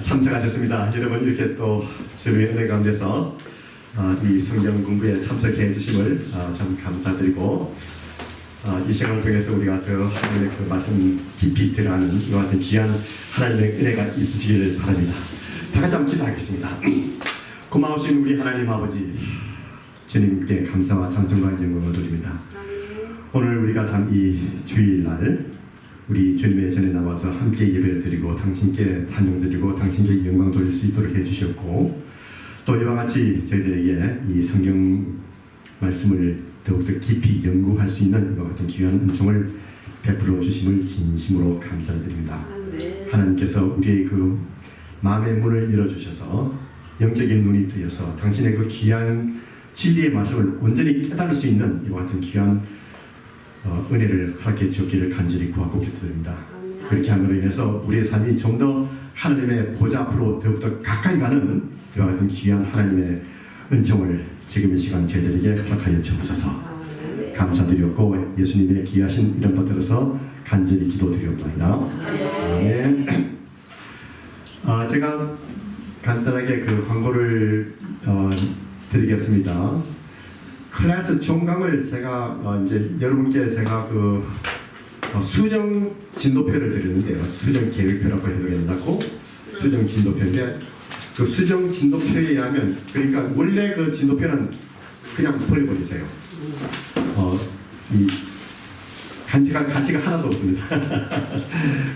참석하셨습니다. 여러분 이렇게 또 주님의 은혜 가운데서 이 성경 공부에 참석해 주심을 참 감사드리고 이 시간을 통해서 우리가 더 하나님의 그 말씀 깊이 들어가는 이와 같은 귀한 하나님의 은혜가 있으시기를 바랍니다. 다 같이 한번 기도하겠습니다. 고마우신 우리 하나님 아버지 주님께 감사와 찬송과 영광을 드립니다. 오늘 우리가 참 이 주일날 우리 주님의 전에 나와서 함께 예배를 드리고 당신께 찬양 드리고 당신께 영광 돌릴 수 있도록 해주셨고 또 이와 같이 저희들에게 이 성경 말씀을 더욱더 깊이 연구할 수 있는 이와 같은 귀한 은총을 베풀어 주심을 진심으로 감사드립니다. 하나님께서 우리의 그 마음의 문을 열어주셔서 영적인 눈이 뜨여서 당신의 그 귀한 진리의 말씀을 온전히 깨달을 수 있는 이와 같은 귀한 은혜를 하나님께 주옵기를 간절히 구하고 기도드립니다. 그렇게 함으로 인해서 우리의 삶이 좀 더 하나님의 보좌 앞으로 더욱더 가까이 가는 이와 같은 귀한 하나님의 은총을 지금 이 시간 저희들에게 허락하여 주옵소서. 감사드렸고 예수님의 귀하신 이름 받들어서 간절히 기도드리옵나이다. 아멘. 제가 간단하게 그 광고를 드리겠습니다. 클래스 종강을 제가 이제 여러분께 제가 그 수정 진도표를 드리는데요. 수정 계획표라고 해도 된다고 수정 진도표인데 그 수정 진도표에 의하면 그러니까 원래 그 진도표는 그냥 버려버리세요. 이 가치가 하나도 없습니다.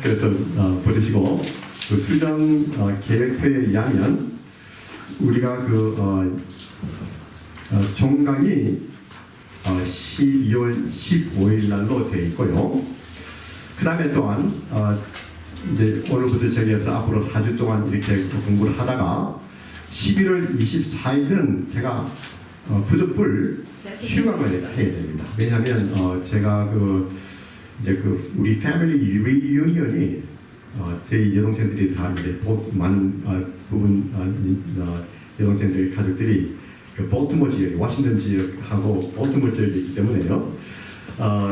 그래서 버리시고 그 수정 계획표에 의하면 우리가 그 종강이 12월 15일 날로 되어 있고요. 그 다음에 또한 이제 오늘부터 저기에서 앞으로 4주 동안 이렇게 공부를 하다가 11월 24일은 제가 부득불 휴강을 해야 됩니다. 왜냐하면 제가 이제 우리 패밀리 리유니언이 제 여동생들이 다 이제 많은 부분 여동생들 가족들이 그 볼티모어 지역, 워싱턴 지역하고 볼티모어 지역이기 때문에요.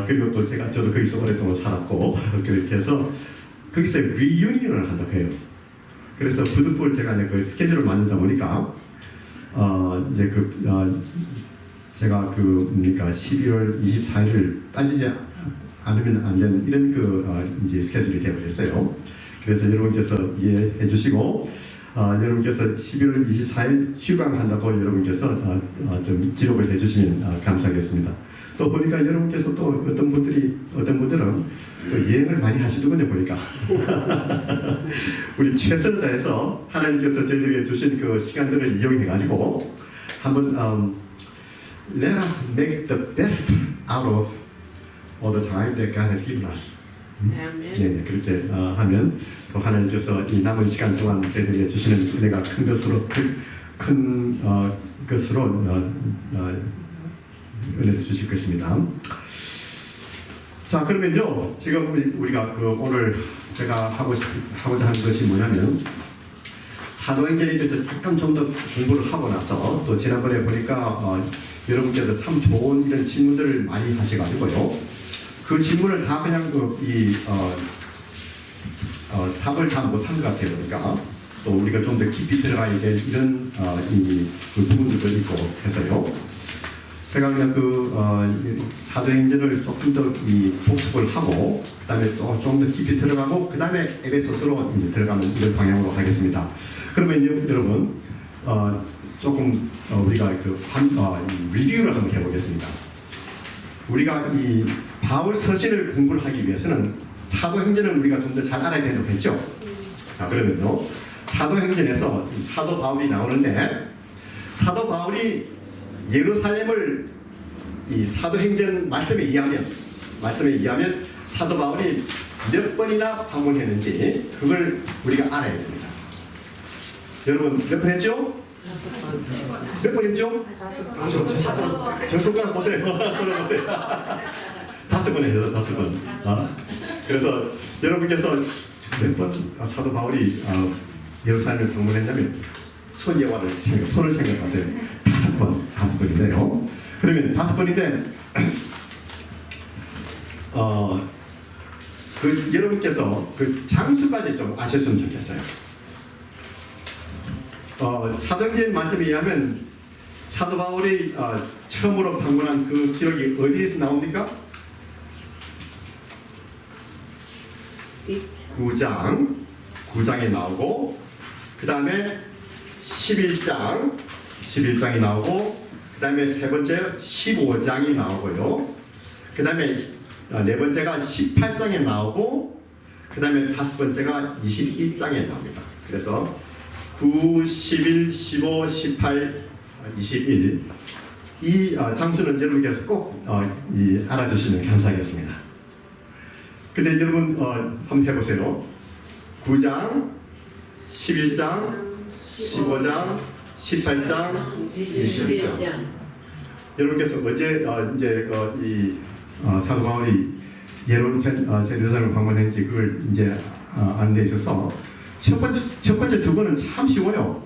그리고 또 저도 거기서 오랫동안 살았고 그렇게 해서 거기서 리유니언을 한다고 해요. 그래서 부득불 제가 그 스케줄을 만들다 보니까 이제 제가 그러니까 12월 24일을 빠지지 않으면 안 되는 이런 이제 스케줄이 되어버렸어요. 그래서 여러분께서 이해해 주시고 여러분께서 11월 24일 휴강한다고 여러분께서 좀 기록을 해주시면 감사하겠습니다. 또 보니까 여러분께서 또 어떤 분들은 또 여행을 많이 하시더군요. 보니까 우리 최선을 다해서 하나님께서 저희들에게 주신 그 시간들을 이용해가지고 한번 let us make the best out of all the time that God has given us. 네, 그렇게 하면 또 하나님께서 이 남은 시간 동안 저희들에게 주시는 은혜가 큰 것으로 은혜를 주실 것입니다. 자, 그러면요, 지금 우리가 오늘 제가 하고자 하는 것이 뭐냐면 사도행전에 대해서 잠깐 좀 더 공부를 하고 나서 또 지난번에 보니까 여러분께서 참 좋은 이런 질문들을 많이 하셔가지고요. 그 질문을 다 그냥 답을 다 못한 것 같아요. 그러니까 또 우리가 좀 더 깊이 들어가야 될 이런 그 부분들도 있고 해서요. 제가 그냥 사도행전을 조금 더 복습을 하고 그 다음에 또 좀 더 깊이 들어가고 그 다음에 에베소서로 들어가는 이런 방향으로 하겠습니다. 그러면 여러분 조금 우리가 리뷰를 한번 해보겠습니다. 우리가 이 바울 서신을 공부를 하기 위해서는 사도행전을 우리가 좀 더 잘 알아야 된다고 했죠. 자, 그러면요, 사도행전에서 사도 바울이 나오는데 사도 바울이 예루살렘을 이 사도행전 말씀에 의하면 사도 바울이 몇 번이나 방문했는지 그걸 우리가 알아야 됩니다. 여러분 몇 번 했죠? 몇 번 했죠? 저 손가락 보세요. 돌아보세요. 5번 했죠. 5번. 그래서 여러분께서 몇 번 사도 바울이 예루살렘을 방문했냐면 손예화를 손을 생각하세요. 5번인데요. 그러면 5번인데 그 여러분께서 그 장수까지 좀 아셨으면 좋겠어요. 사도행전 말씀에 의하면 사도 바울이 처음으로 방문한 그 기록이 어디에서 나옵니까? 9장에 나오고, 그 다음에 11장이 나오고, 그 다음에 세 번째 15장이 나오고요. 그 다음에 네 번째가 18장에 나오고, 그 다음에 다섯 번째가 21장에 나옵니다. 그래서 9, 11, 15, 18, 21 이 장수는 여러분께서 꼭 알아주시면 감사하겠습니다. 근데 여러분 한번 해보세요. 9장, 11장, 15장, 18장, 21장. 여러분께서 어제 이제 이 사도 바울이 예루살렘을 방문했는지 그걸 이제 안내해 있어서 첫 번째 두 번은 참 쉬워요.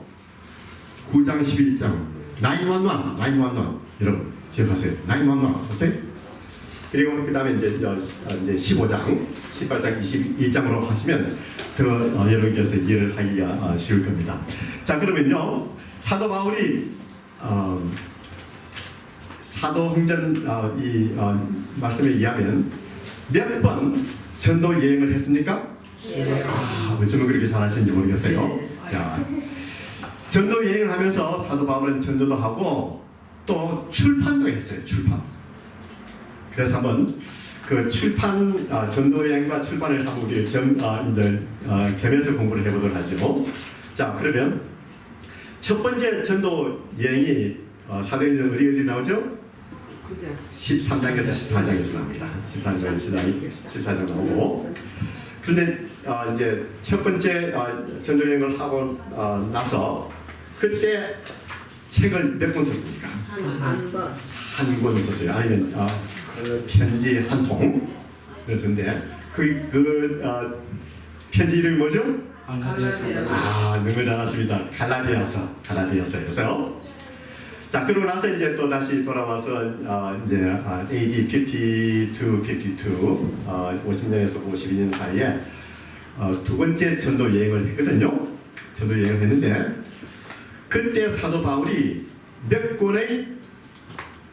9장, 11장, 911 여러분 기억하세요. 911 오케이? 그리고 그 다음에 이제 15장, 18장, 21장으로 하시면 더 여러분께서 이해를 하기가 쉬울 겁니다. 자, 그러면요 사도 바울이 사도행전 이 말씀에 의하면 몇 번 전도 여행을 했습니까? 어쩌면 그렇게 잘하시는지 모르겠어요. 자, 전도 여행을 하면서 사도 바울은 전도도 하고 또 출판도 했어요. 출판. 그래서 한번 그 출판 전도 여행과 출판을 한번 우리 겸해서 공부를 해보도록 하죠. 자, 그러면 첫 번째 전도 여행이 사도행전 어디 나오죠? 13장에서 14장에서 나옵니다. 14장 나오고. 그런데 이제 첫 번째 전도 여행을 하고 나서 그때 책을 몇 권 썼습니까? 한 권 썼어요. 아니면 편지 한 통 그랬는데 그 편지 이름이 뭐죠? 너무 잘하십니다. 갈라디아서였어요. 자, 그러고 나서 이제 또 다시 돌아와서 이제 AD 52, 50년에서 52년 사이에 두 번째 전도 여행을 했거든요. 전도 여행을 했는데 그때 사도 바울이 몇 권의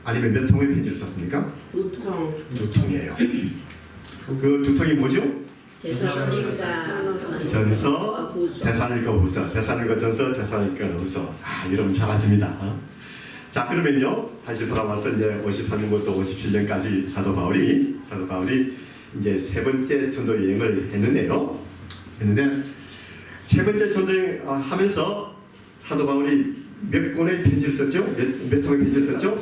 아니면 몇 통의 편지를 썼습니까? 두 통이에요. 그 두 통이 뭐죠? 데살로니가 전서, 데살로니가 후서, 데살로니가 전서, 데살로니가 후서. 여러분 잘하십니다. 자, 그러면요 다시 돌아와서 이제 53년부터 57년까지 사도 바울이 이제 세 번째 전도 여행을 했는데 세 번째 전도 여행 하면서 사도 바울이 몇 권의 편지를 썼죠? 몇 통의 편지를 썼죠? 1, 2,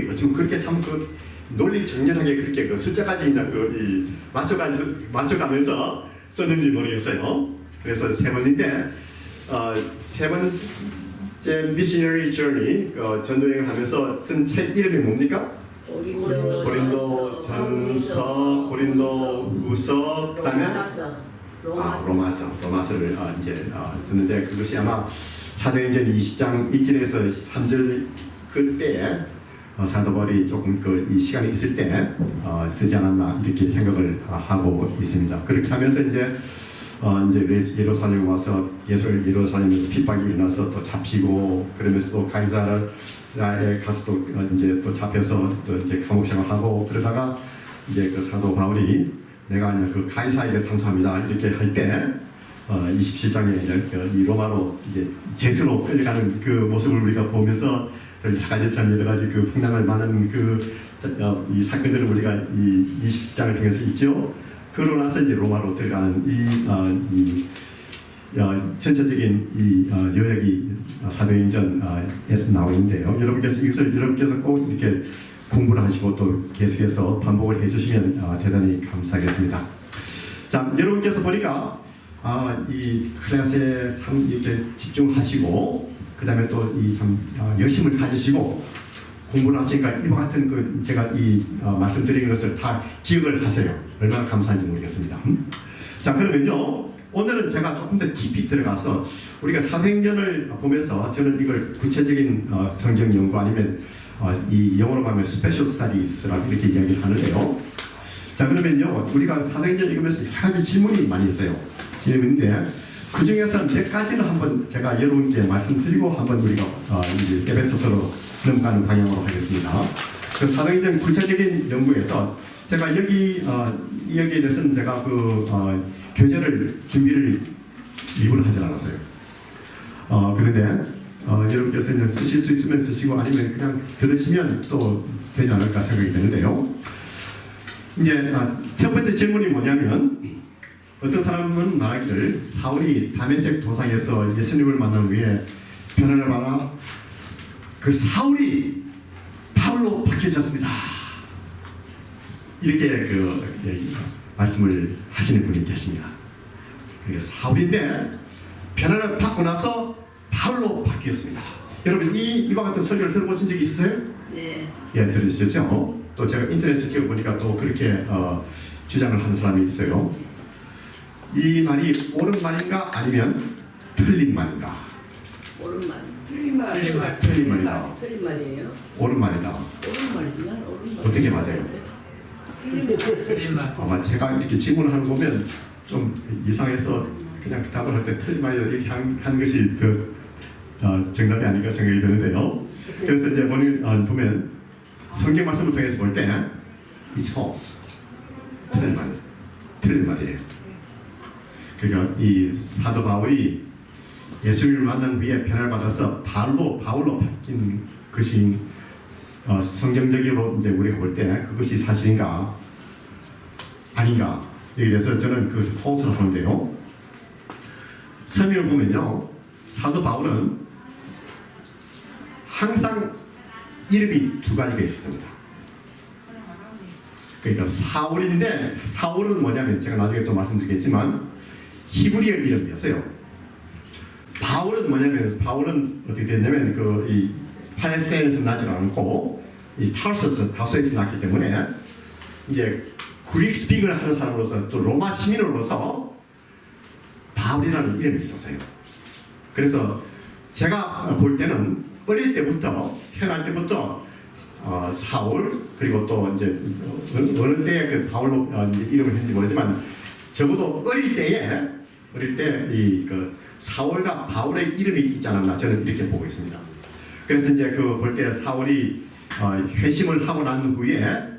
3. 어쩜 그렇게 참 그 논리 정연하게 그렇게 그 숫자까지 있나 맞춰가면서 썼는지 모르겠어요. 그래서 세 번인데 세 번째 미셔너리 저니 전도 여행을 하면서 쓴 책 이름이 뭡니까? 고린도 전서, 고린도 후서, 그다음에 로마서를 이제 쓰는데 그것이 아마 사도행전 20장 1절에서 3절 그때에 사도 바울이 조금 이 시간이 있을 때 쓰지 않았나 이렇게 생각을 하고 있습니다. 그렇게 하면서 이제 예루살렘 와서 예루살렘에서 핍박이 일어나서 또 잡히고 그러면서 또 가이사라에 가서 또 이제 또 잡혀서 또 이제 감옥 생활하고 그러다가 이제 그 사도 바울이 내가 그 가이사에게 상소합니다 이렇게 할 때 27장에 이 로마로 이제 제수로 끌려가는 그 모습을 우리가 보면서 여러 가지 그 풍랑을 많은 이 사건들을 우리가 이 27장을 통해서 있죠. 그러고 나서 이제 로마로 들어가는 이 전체적인 이 요약이 사도행전에서 나오는데요. 여러분께서 꼭 이렇게 공부를 하시고 또 계속해서 반복을 해주시면 대단히 감사하겠습니다. 자, 여러분께서 보니까 이 클래스에 참 이렇게 집중하시고 그 다음에 또 이 참 열심을 가지시고 공부를 하시니까 이와 같은 제가 이 말씀드리는 것을 다 기억을 하세요. 얼마나 감사한지 모르겠습니다. 자, 그러면요, 오늘은 제가 조금 더 깊이 들어가서 우리가 사도행전을 보면서 저는 이걸 구체적인 성경 연구 아니면 이 영어로 말하면 스페셜 스타디스라고 이렇게 이야기를 하는데요. 자, 그러면요, 우리가 사도행전 읽으면서 여러 가지 질문이 많이 있어요. 질문인데 그 중에서 몇 가지를 한번 제가 여러분께 말씀드리고 한번 우리가 이제 에베소서로 넘어가는 방향으로 하겠습니다. 그 사도행전 구체적인 연구에서 제가 여기에 대해서는 제가 교재를 준비를 미분을 하지 않았어요. 그런데 여러분께서 이제 쓰실 수 있으면 쓰시고 아니면 그냥 들으시면 또 되지 않을까 생각이 되는데요. 이제 첫 번째 질문이 뭐냐면 어떤 사람은 말하기를 사울이 다메섹 도상에서 예수님을 만난 후에 변화를 받아 그 사울이 바울로 바뀌어졌습니다. 이렇게 말씀을 하시는 분이 계십니다. 사울인데 변화를 받고 나서 바울로 바뀌었습니다. 여러분 이와 같은 설교를 들어보신 적이 있어요? 네. 예, 들으셨죠? 또 제가 인터넷에 끼워보니까 또 그렇게 주장을 하는 사람이 있어요. 이 말이 옳은 말인가 아니면 틀린 말인가? 옳은 말. 틀린 말. 틀린 말이다. 틀린 말이에요. 옳은 말이다. 옳은 말이나 옳은 말. 어떻게 맞아요? 틀린 말. 아마 제가 이렇게 질문을 하는 거 보면 좀 이상해서 그냥 답을 할 때 틀린 말이다 이렇게 하는 것이 정답이 아닌가 생각이 드는데요. 그래서 이제 보면 성경 말씀을 통해서 볼 때 it's false. 틀린 말이에요. 그러니까 이 사도 바울이 예수님을 만난 후에 변화를 받아서 바울로 바뀐 것이 성경적으로 이제 우리가 볼 때 그것이 사실인가 아닌가 여기에 대해서 저는 그것을 false를 하는데요. 설명을 보면요, 사도 바울은 항상 이름이 두 가지가 있습니다. 그러니까 사울인데 사울은 뭐냐면 제가 나중에 또 말씀드리겠지만 히브리어 이름이었어요. 바울은 뭐냐면 바울은 어떻게 됐냐면 이 팔레스타인에서 나지 않고 이 타르소에서 났기 때문에 이제 그릭 스피크를 하는 사람으로서 또 로마 시민으로서 바울이라는 이름이 있었어요. 그래서 제가 볼 때는 어릴 때부터 태어날 때부터 사울 그리고 또 이제 어느 때에 그 바울로 이름을 했는지 모르지만 적어도 어릴 때 이 사울과 바울의 이름이 있지 않았나 저는 이렇게 보고 있습니다. 그래서 이제 볼 때 사울이 회심을 하고 난 후에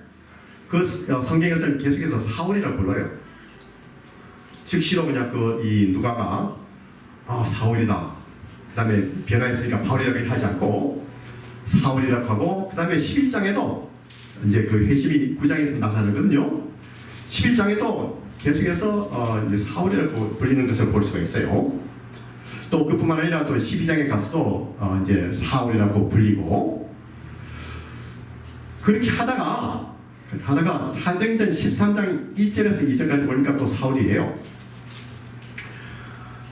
성경에서는 계속해서 사울이라고 불러요. 즉시로 그냥 이 누가가 사울이다. 그 다음에 변화했으니까 바울이라고 하지 않고 사울이라고 하고 그 다음에 11장에도 이제 그 회심이 9장에서 나타나거든요. 11장에도 계속해서 이제 사울이라고 불리는 것을 볼 수가 있어요. 또 그뿐만 아니라 또 12장에 가서도 이제 사울이라고 불리고 그렇게 하다가 사도행전 13장 1절에서 2절까지 보니까 또 사울이에요.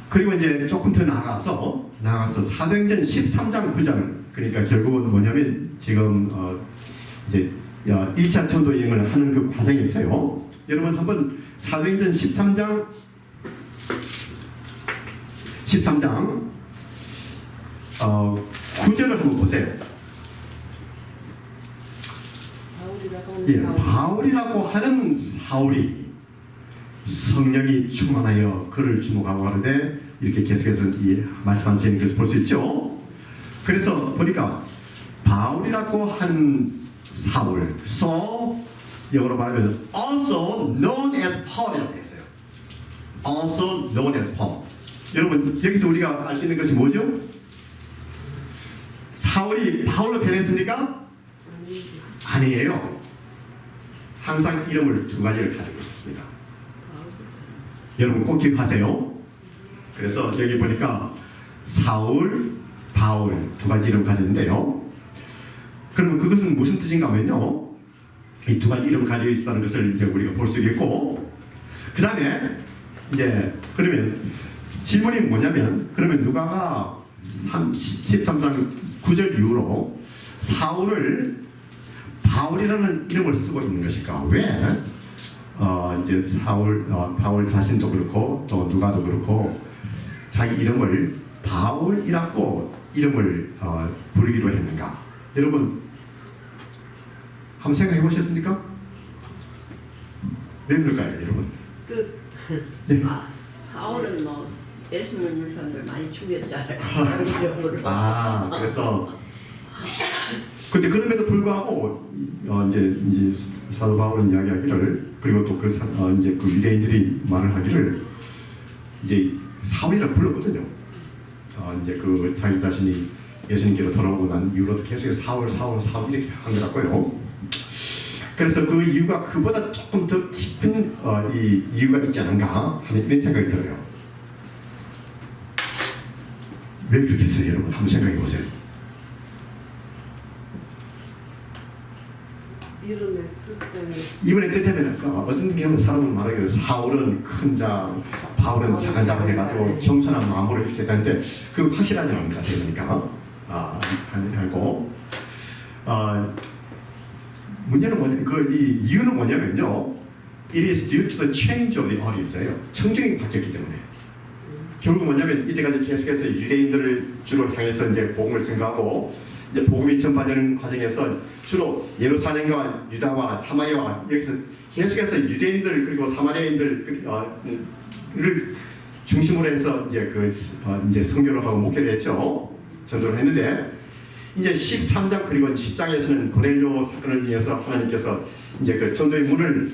그리고 이제 조금 더 나아가서 사도행전 13장 9절 그러니까 결국은 뭐냐면 지금 이제 1차 전도 여행을 하는 그 과정이 있어요. 여러분 한번 사도행전 13장 9절을 한번 보세요. 바울이라고 하는 사울이 성령이 충만하여 그를 주목하고 하는데 이렇게 계속해서 말씀하시는 것을 볼 수 있죠. 그래서 보니까 바울이라고 한 사울, so 영어로 말하면 also known as Paul이라고 했어요. also known as Paul. 여러분 여기서 우리가 알 수 있는 것이 뭐죠? 사울이 바울로 변했습니까? 아니에요. 항상 이름을 두 가지를 가지고 있습니다. 여러분 꼭 기억하세요. 그래서 여기 보니까 사울, 바울 두 가지 이름 가졌는데요. 그러면 그것은 무슨 뜻인가 하면요, 이 두 가지 이름을 가지고 있다는 것을 이제 우리가 볼 수 있겠고, 그 다음에 이제 그러면 질문이 뭐냐면, 그러면 누가가 13장 9절 이후로 사울을 바울이라는 이름을 쓰고 있는 것일까? 왜 이제 바울 자신도 그렇고 또 누가도 그렇고 자기 이름을 바울이라고 이름을 부르기로 했는가? 여러분 한번 생각해 보셨습니까? 왜 그럴까요, 여러분? 네. 사울은 뭐 예수 믿는 사람들 많이 죽였잖아요. 사울 이름으로. 그래서 근데 그럼에도 불구하고 이제 사도 바울은 이야기하기를 그리고 또 이제 그 유대인들이 말을 하기를 이제 사울이라고 불렀거든요. 이제 그 자기 자신이 예수님께로 돌아오고 난 이후로도 계속 사울 이렇게 한 것 같고요. 그래서 그 이유가 그보다 조금 더 깊은 이 이유가 있지 않은가 하는 이런 생각이 들어요. 왜 그렇게 했어요, 여러분? 한번 생각해 보세요. 이번에 뜻하면 어떤 경우 사람은 말하기를 사울은 큰 자, 바울은 작은 자가 해가지고 겸손한 마음으로 이렇게 했다는데 그 확실하지 않은 것 같아요. 그러니까 하고 문제는 이 이유는 뭐냐면요, it is due to the change of the audience예요. 청중이 바뀌었기 때문에. 결국 뭐냐면 이때까지 계속해서 유대인들을 주로 향해서 이제 복음을 전가하고 이제 복음이 전파되는 과정에서 주로 예루살렘과 유다와 사마리아와 여기서 계속해서 유대인들 그리고 사마리아인들을 중심으로 해서 이제 이제 선교를 하고 목회를 했죠. 전도를 했는데 이제 13장 그리고 10장에서는 고넬료 사건을 위해서 하나님께서 이제 그 전도의 문을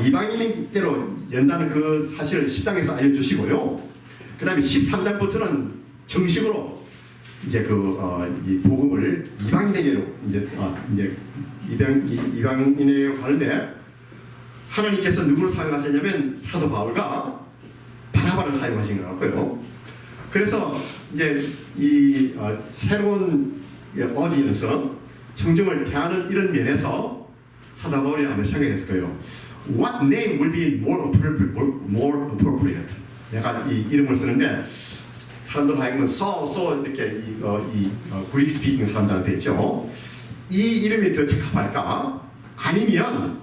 이방인대로 연다는 그 사실을 10장에서 알려주시고요. 그 다음에 13장부터는 정식으로 이제 이 복음을 이방인에게로 이제 이방인에게로 가는데 하나님께서 누구를 사용하셨냐면 사도 바울과 바나바를 사용하신 것 같고요. 그래서 이제 이 새로운 어디에서 청중을 대하는 이런 면에서 사도 바울이 아마 생각했을 거예요. What name will be more appropriate? 내가 이 이름을 쓰는데 사람들 하여금은 이렇게 그릭 스피킹 사람들한테 있죠. 이 이름이 더 적합할까? 아니면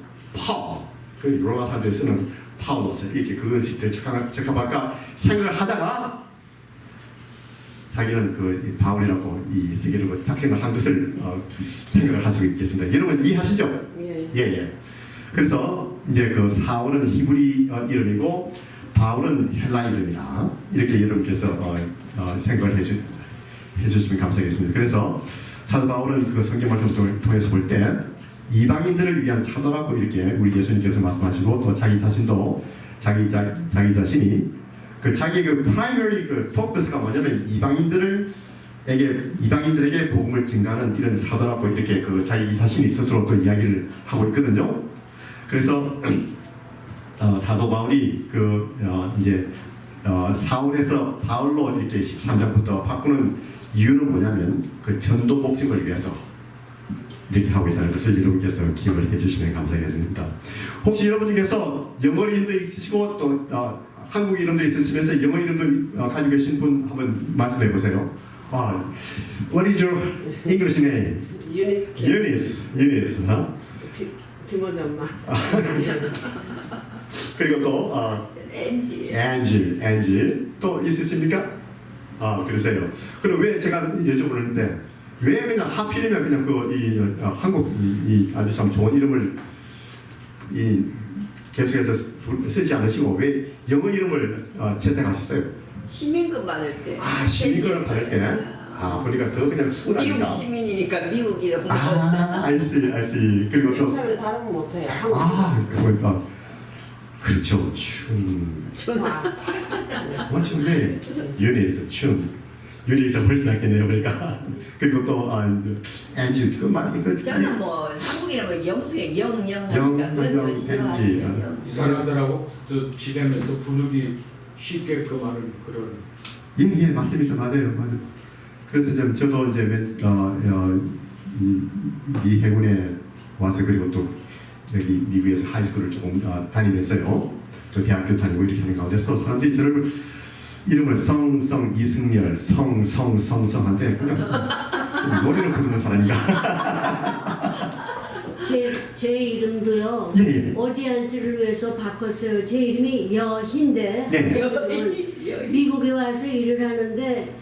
그 로마 사람들이 쓰는 파울로스 이렇게 그것이 더 적합할까 생각을 하다가 자기는 그 바울이라고 이 쓰기로 작성을 한 것을 생각을 할 수 있겠습니다. 여러분 이해하시죠? 예. 그래서 이제 그 사울은 히브리 이름이고 바울은 헬라 이름이라 이렇게 여러분께서 생각을 해주시면 감사하겠습니다. 그래서 사도 바울은 그 성경 말씀을 통해서 볼 때 이방인들을 위한 사도라고 이렇게 우리 예수님께서 말씀하시고 또 자기 자신도 자기 자신이 자기의 그 프라이머리 포커스가 뭐냐면 이방인들에게 복음을 증가하는 이런 사도라고 이렇게 자기 자신이 스스로 또 이야기를 하고 있거든요. 그래서 사도 바울이 이제 사울에서 바울로 이렇게 13장부터 바꾸는 이유는 뭐냐면 그 전도 목적을 위해서 이렇게 하고 있다는 것을 여러분께서 기억을 해주시면 감사하겠습니다. 혹시 여러분께서 영어 이름도 있으시고 또 한국 이름도 있으시면서 영어 이름도 가지고 계신 분 한번 말씀해 보세요. What is your English name? Eunice. 김원희 엄마. 그리고 또 Angie 또 있으십니까? 그러세요. 그럼 왜 제가 여쭤보는데 왜 그냥 하필이면 그냥 한국 이 아주 참 좋은 이름을 계속해서 쓰지 않으시고 왜 영어 이름을 채택하셨어요? 시민권 받을 때. 시민권을 받을 때. 그러니까 더 그냥 수월하니까. 미국 시민이니까 미국 이름. I see. 그리고 또. 영상을 발음 못해요. 그러니까 그렇죠. 춤. What's your name? Eunice. 춤. 유리에서 훨씬 낫겠네요. 그러니까. 그리고 또 Angie. 저는 뭐 한국 이름은 영수의 영하니까 그것도 싫어하세요. 이사람들하고 지내면서 부르기 쉽게끔 하는 그런. 예, 맞습니다. 맞아요. 그래서 저도 이제 이 해군에 와서 그리고 또 여기 미국에서 하이스쿨을 조금 다니면서요. 또 대학교 다니고 이렇게 하는 가운데서 사람들이 저를 이름을 성성 이승열 성성성성한데 그냥 노래를 부르는 사람인가. 제 이름도요. 예, 예. 오디언스를 위해서 바꿨어요. 제 이름이 여희인데 네. 미국에 와서 일을 하는데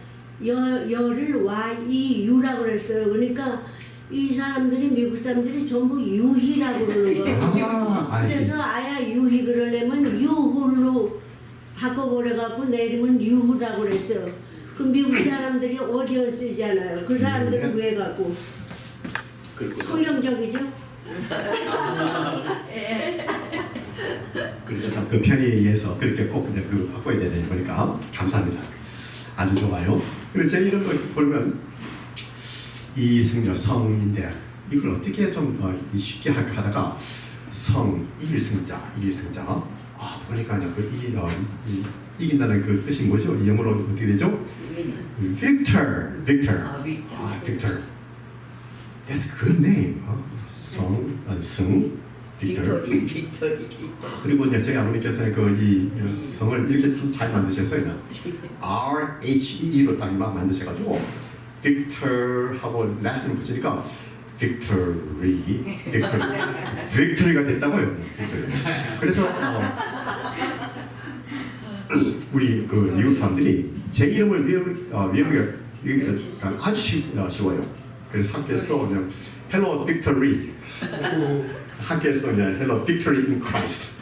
여를 YEU라고 그랬어요. 그러니까 이 사람들이 미국 사람들이 전부 유희라고 그러는 거예요. 그래서 아야 유희 그러려면 유훌로 바꿔버려갖고 내 이름은 유후라고 그랬어요. 그 미국 사람들이 오디언스잖아요. 그 사람들은 왜 갖고 성경적이죠? 그렇죠. 참 그 편의에서 그렇게 꼭 그냥 그 바꿔야 되는 거니까 감사합니다. 아주 좋아요. 그리고 제 이름을 보면 이승열 성인데 이걸 어떻게 좀 쉽게 할까 하다가 성 이일승자 보니까 이긴다는 그 뜻이 뭐죠? 영어로 어떻게 되죠? Victor. Victor. That's a good name. 승 빅토리. 그리고 이제 저희 아버님께서는 이 성을 이렇게 참 잘 만드셨어요. RHE로 딱 막 만드셔가지고 Victor 하고 last를 붙이니까 Victory가 됐다고요. Victory. 그래서 우리 그 미국 사람들이 제 이름을 외우기가 아주 쉬워요. 그래서 학교에서도 그냥 Hello Victory, 학교에서 그냥 Hello Victory in Christ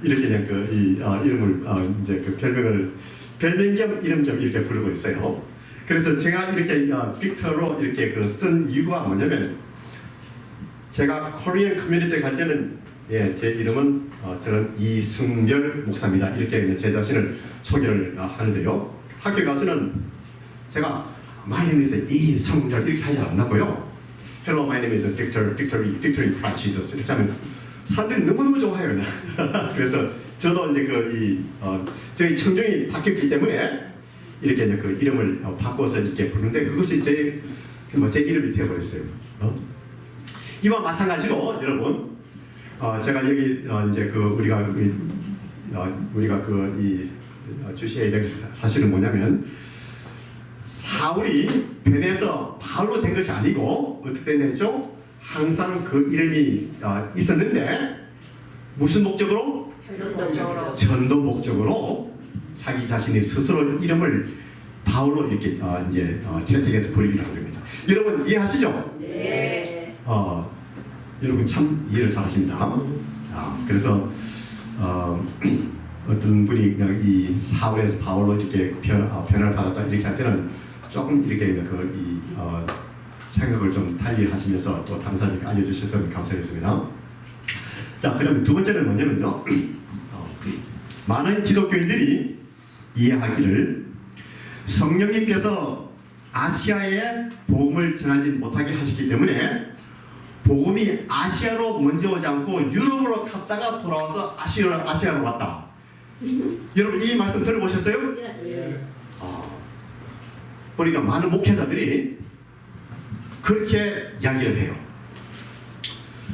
이렇게 그냥 이름을 이제 그 별명 겸 이름 겸 이렇게 부르고 있어요. 그래서 제가 이렇게 빅터로 이렇게 쓴 이유가 뭐냐면 제가 코리안 커뮤니티 갈 때는 제 이름은 저는 이승열 목사입니다. 이렇게 제 자신을 소개를 하는데요. 학교 가서는 제가 My name is 이승열 이렇게 하지 않나고요. Hello, my name is Victory Christ Jesus 이렇게 하면 사람들이 너무너무 좋아해요. 그래서 저도 이제 저희 청중이 바뀌었기 때문에 이렇게 이제 그 이름을 바꿔서 이렇게 부르는데 그것이 제 이름이 되어버렸어요. 이와 마찬가지로 여러분, 제가 여기 이제 우리가 주시해야 될 사실은 뭐냐면 사울이 변해서 바울로 된 것이 아니고 어떻게 됐죠? 항상 그 이름이 있었는데 무슨 목적으로? 전도 목적으로 자기 자신이 스스로 이름을 바울로 이렇게 이제 채택해서 부르기로 한 겁니다. 여러분 이해하시죠? 네. 여러분 참 이해를 잘하십니다. 그래서 어떤 분이 그냥 이 사울에서 바울로 이렇게 변화를 받았다 이렇게 할 때는 조금 이렇게 생각을 좀 달리하시면서 또 다른 사람에게 알려주셔서 감사했습니다. 자, 그럼 두 번째는 뭐냐면요. 많은 기독교인들이 이해하기를 성령님께서 아시아에 복음을 전하지 못하게 하시기 때문에 복음이 아시아로 먼저 오지 않고 유럽으로 갔다가 돌아와서 아시아로 왔다. 여러분 이 말씀 들어보셨어요? 예. 보니까 많은 목회자들이 그렇게 이야기를 해요.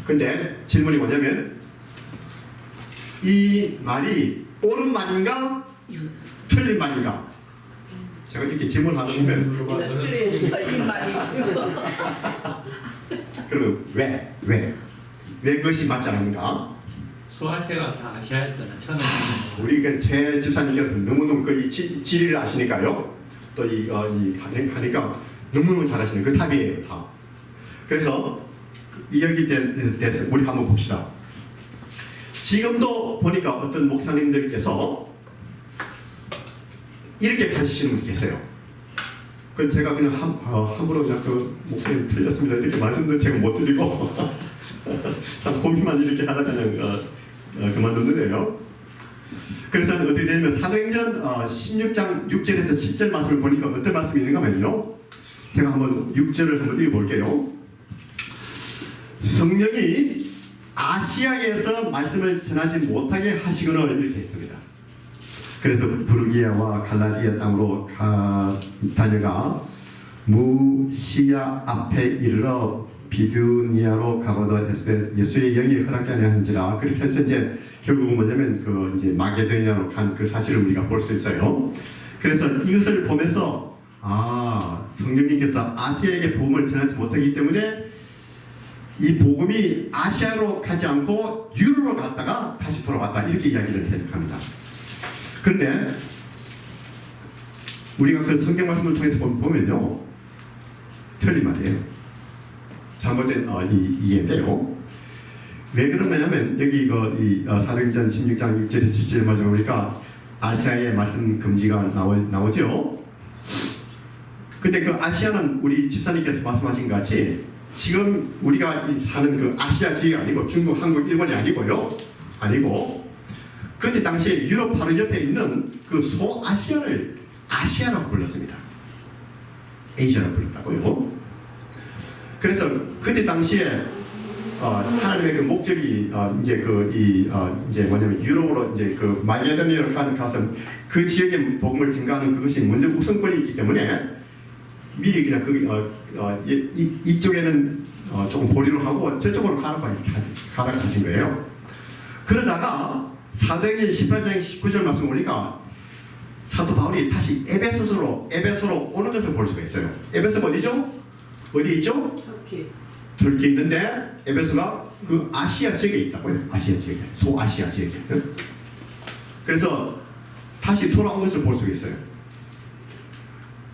근데 질문이 뭐냐면 이 말이 옳은 말인가 틀린 말인가? 제가 이렇게 질문을 하시면 틀린 말이죠. 그러면 왜 그것이 맞지 않은가? 소아세가 다 아시아였잖아 처음에. 우리 제 집사님께서 너무너무 그 지리를 아시니까요. 또 하니까 너무너무 잘하시는 그 답이에요. 답. 그래서 이야기 대해서 우리 한번 봅시다. 지금도 보니까 어떤 목사님들께서 이렇게 가르치시는 분이 계세요. 그 제가 그냥 함부로 그냥 그 목사님 틀렸습니다 이렇게 말씀도 제가 못 드리고 참 고민만 이렇게 하다가 그냥 그만뒀는데요. 그래서 어떻게 되냐면 사도행전 16장 6절에서 10절 말씀을 보니까 어떤 말씀이 있는가 하면요. 제가 한번 6절을 한번 읽어볼게요. 성령이 아시아에서 말씀을 전하지 못하게 하시거나 이렇게 했습니다. 그래서 부르기아와 갈라디아 땅으로 다녀가 무시아 앞에 이르러 비두니아로 가거든 했을 때 예수의 영이 허락지 아니하는지라. 그렇게 해서 이제 결국은 뭐냐면 이제 마게도니아로 간 그 사실을 우리가 볼 수 있어요. 그래서 이것을 보면서 성령님께서 아시아에게 복음을 전하지 못하기 때문에 이 복음이 아시아로 가지 않고 유럽으로 갔다가 다시 돌아왔다 이렇게 이야기를 합니다. 그런데 우리가 그 성경 말씀을 통해서 보면요 틀린 말이에요. 잘못된 이해인데요. 왜 그러냐면 여기 이 사도행전 16장 6절에서 7절에 맞아 보니까 아시아의 말씀 금지가 나오죠. 근데 그 아시아는 우리 집사님께서 말씀하신 것 같이 지금 우리가 사는 그 아시아 지역이 아니고 중국, 한국, 일본이 아니고요. 아니고 그때 당시에 유럽 바로 옆에 있는 그 소아시아를 아시아라고 불렀습니다. 아시아라고 불렀다고요. 그래서 그때 당시에 하나님의 그 목적이 이제 뭐냐면 유럽으로 이제 그 마게도니아로 가서 그 지역의 복음을 증가하는 그것이 먼저 우선권이 있기 때문에 미리 그냥 이쪽에는 조금 보류를 하고 저쪽으로 가라고 하신 거예요. 그러다가 사도행전 18장 19절 말씀 보니까 사도 바울이 다시 에베소로 오는 것을 볼 수가 있어요. 에베소가 어디죠? 어디 있죠? 터키. turkey 있는데 에베소가 그 아시아 지역에 있다고요. 아시아 지역에, 소아시아 지역에. 그래서 다시 돌아온 것을 볼 수가 있어요.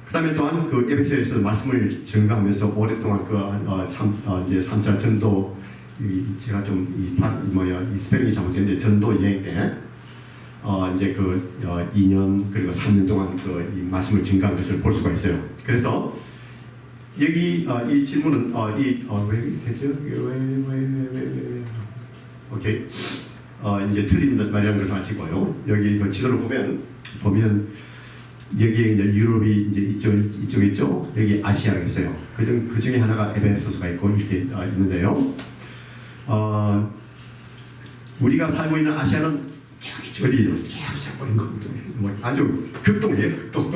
그 다음에 또한 그 에베소에서 말씀을 증거하면서 오랫동안 이제 3차 전도 제가 좀 이 스펠링이 잘못됐는데 전도 여행 때 이제 2년 그리고 3년 동안 이 말씀을 증거한 것을 볼 수가 있어요. 그래서 여기 이 질문은 왜 되죠? 왜 오케이 이제 틀린 말이라는 것을 아시고요. 여기 그 지도를 보면 여기에 이제 유럽이 이제 이쪽에 있죠. 여기 아시아가 있어요. 그 중에 하나가 에베소스가 있고 이렇게 있는데요. 우리가 살고 있는 아시아는 어디요? 아주 극동이에요. 극동.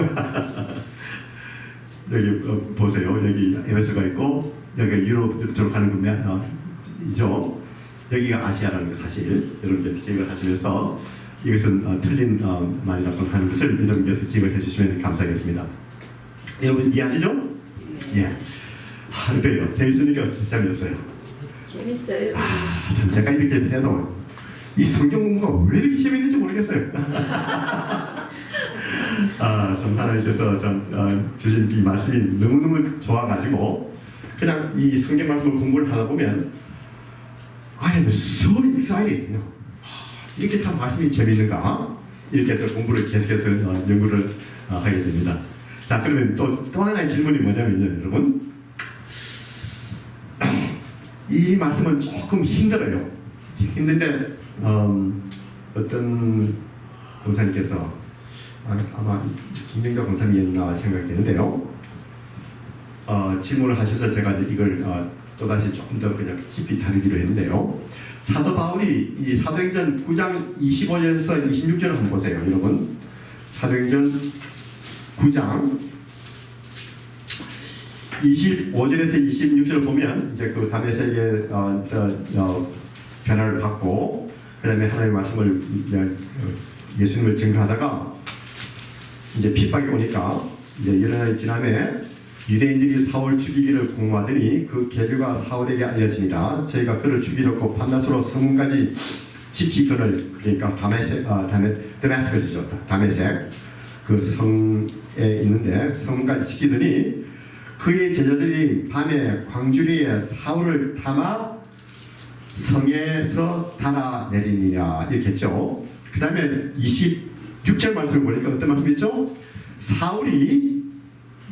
여기 보세요. 여기 에베소가 있고 여기가 유럽 쪽으로 가는 이죠. 여기가 아시아라는 거 사실 여러분께서 기억을 하시면서 이것은 틀린 말이라고 하는 것을 여러분께서 기억을 해주시면 감사하겠습니다. 여러분 이해하시죠? 예. 그래요. 재밌으니까 재미없어요. 재밌어요. 참 제가 이렇게 해도 이 성경 공부가 왜 이렇게 재밌는지 모르겠어요. 참 하나님께서 주신 이 말씀이 너무너무 좋아가지고 그냥 이 성경 말씀을 공부를 하다 보면 I am so excited. 이렇게 참 말씀이 재미있는가? 이렇게 해서 공부를 계속해서 연구를 하게 됩니다. 자, 그러면 또 하나의 질문이 뭐냐면요, 여러분. 이 말씀은 조금 힘들어요. 힘든데 어떤 권사님께서 아마 김경자 권사님이었나 생각되는데요. 질문을 하셔서 제가 이걸 또다시 조금 더 그냥 깊이 다루기로 했는데요. 사도 바울이 이 사도행전 9장 25절에서 26절을 한번 보세요, 여러분. 사도행전 9장 25절에서 26절을 보면 이제 그 다메섹의 변화를 받고 그 다음에 하나님의 말씀을 예수님을 증거하다가 이제 핍박이 오니까 이제 여러 날이 지남에 유대인들이 사울 죽이기를 공모하더니 그 계류가 사울에게 알려지니라. 저희가 그를 죽이려고 밤낮으로 성문까지 지키거늘, 그러니까 다메섹이죠. 다메섹 그 성에 있는데 성문까지 지키더니 그의 제자들이 밤에 광주리에 사울을 담아 성에서 달아내리니라 이렇게 했죠. 그 다음에 26절 말씀을 보니까 어떤 말씀이 있죠? 사울이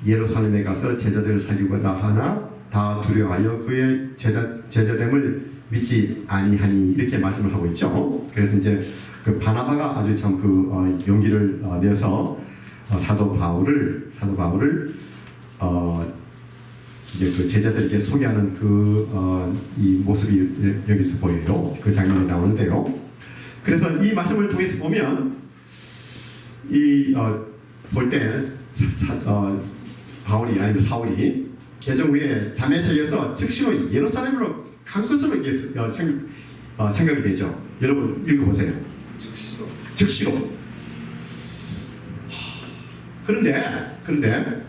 예루살렘에 가서 제자들을 살리고자 하나 다 두려워하여 그의 제자됨을 믿지 아니하니 이렇게 말씀을 하고 있죠. 그래서 이제 그 바나바가 아주 참 용기를 내서 사도 바울을 이제 그 제자들에게 소개하는 이 모습이 여기서 보여요. 그 장면이 나오는데요. 그래서 이 말씀을 통해서 보면 볼 때 바울이 아니면 사울이 개정 후에 다메섹에서 즉시로 예루살렘으로 간 것으로 생각이 되죠. 여러분 읽어보세요. 즉시로. 그런데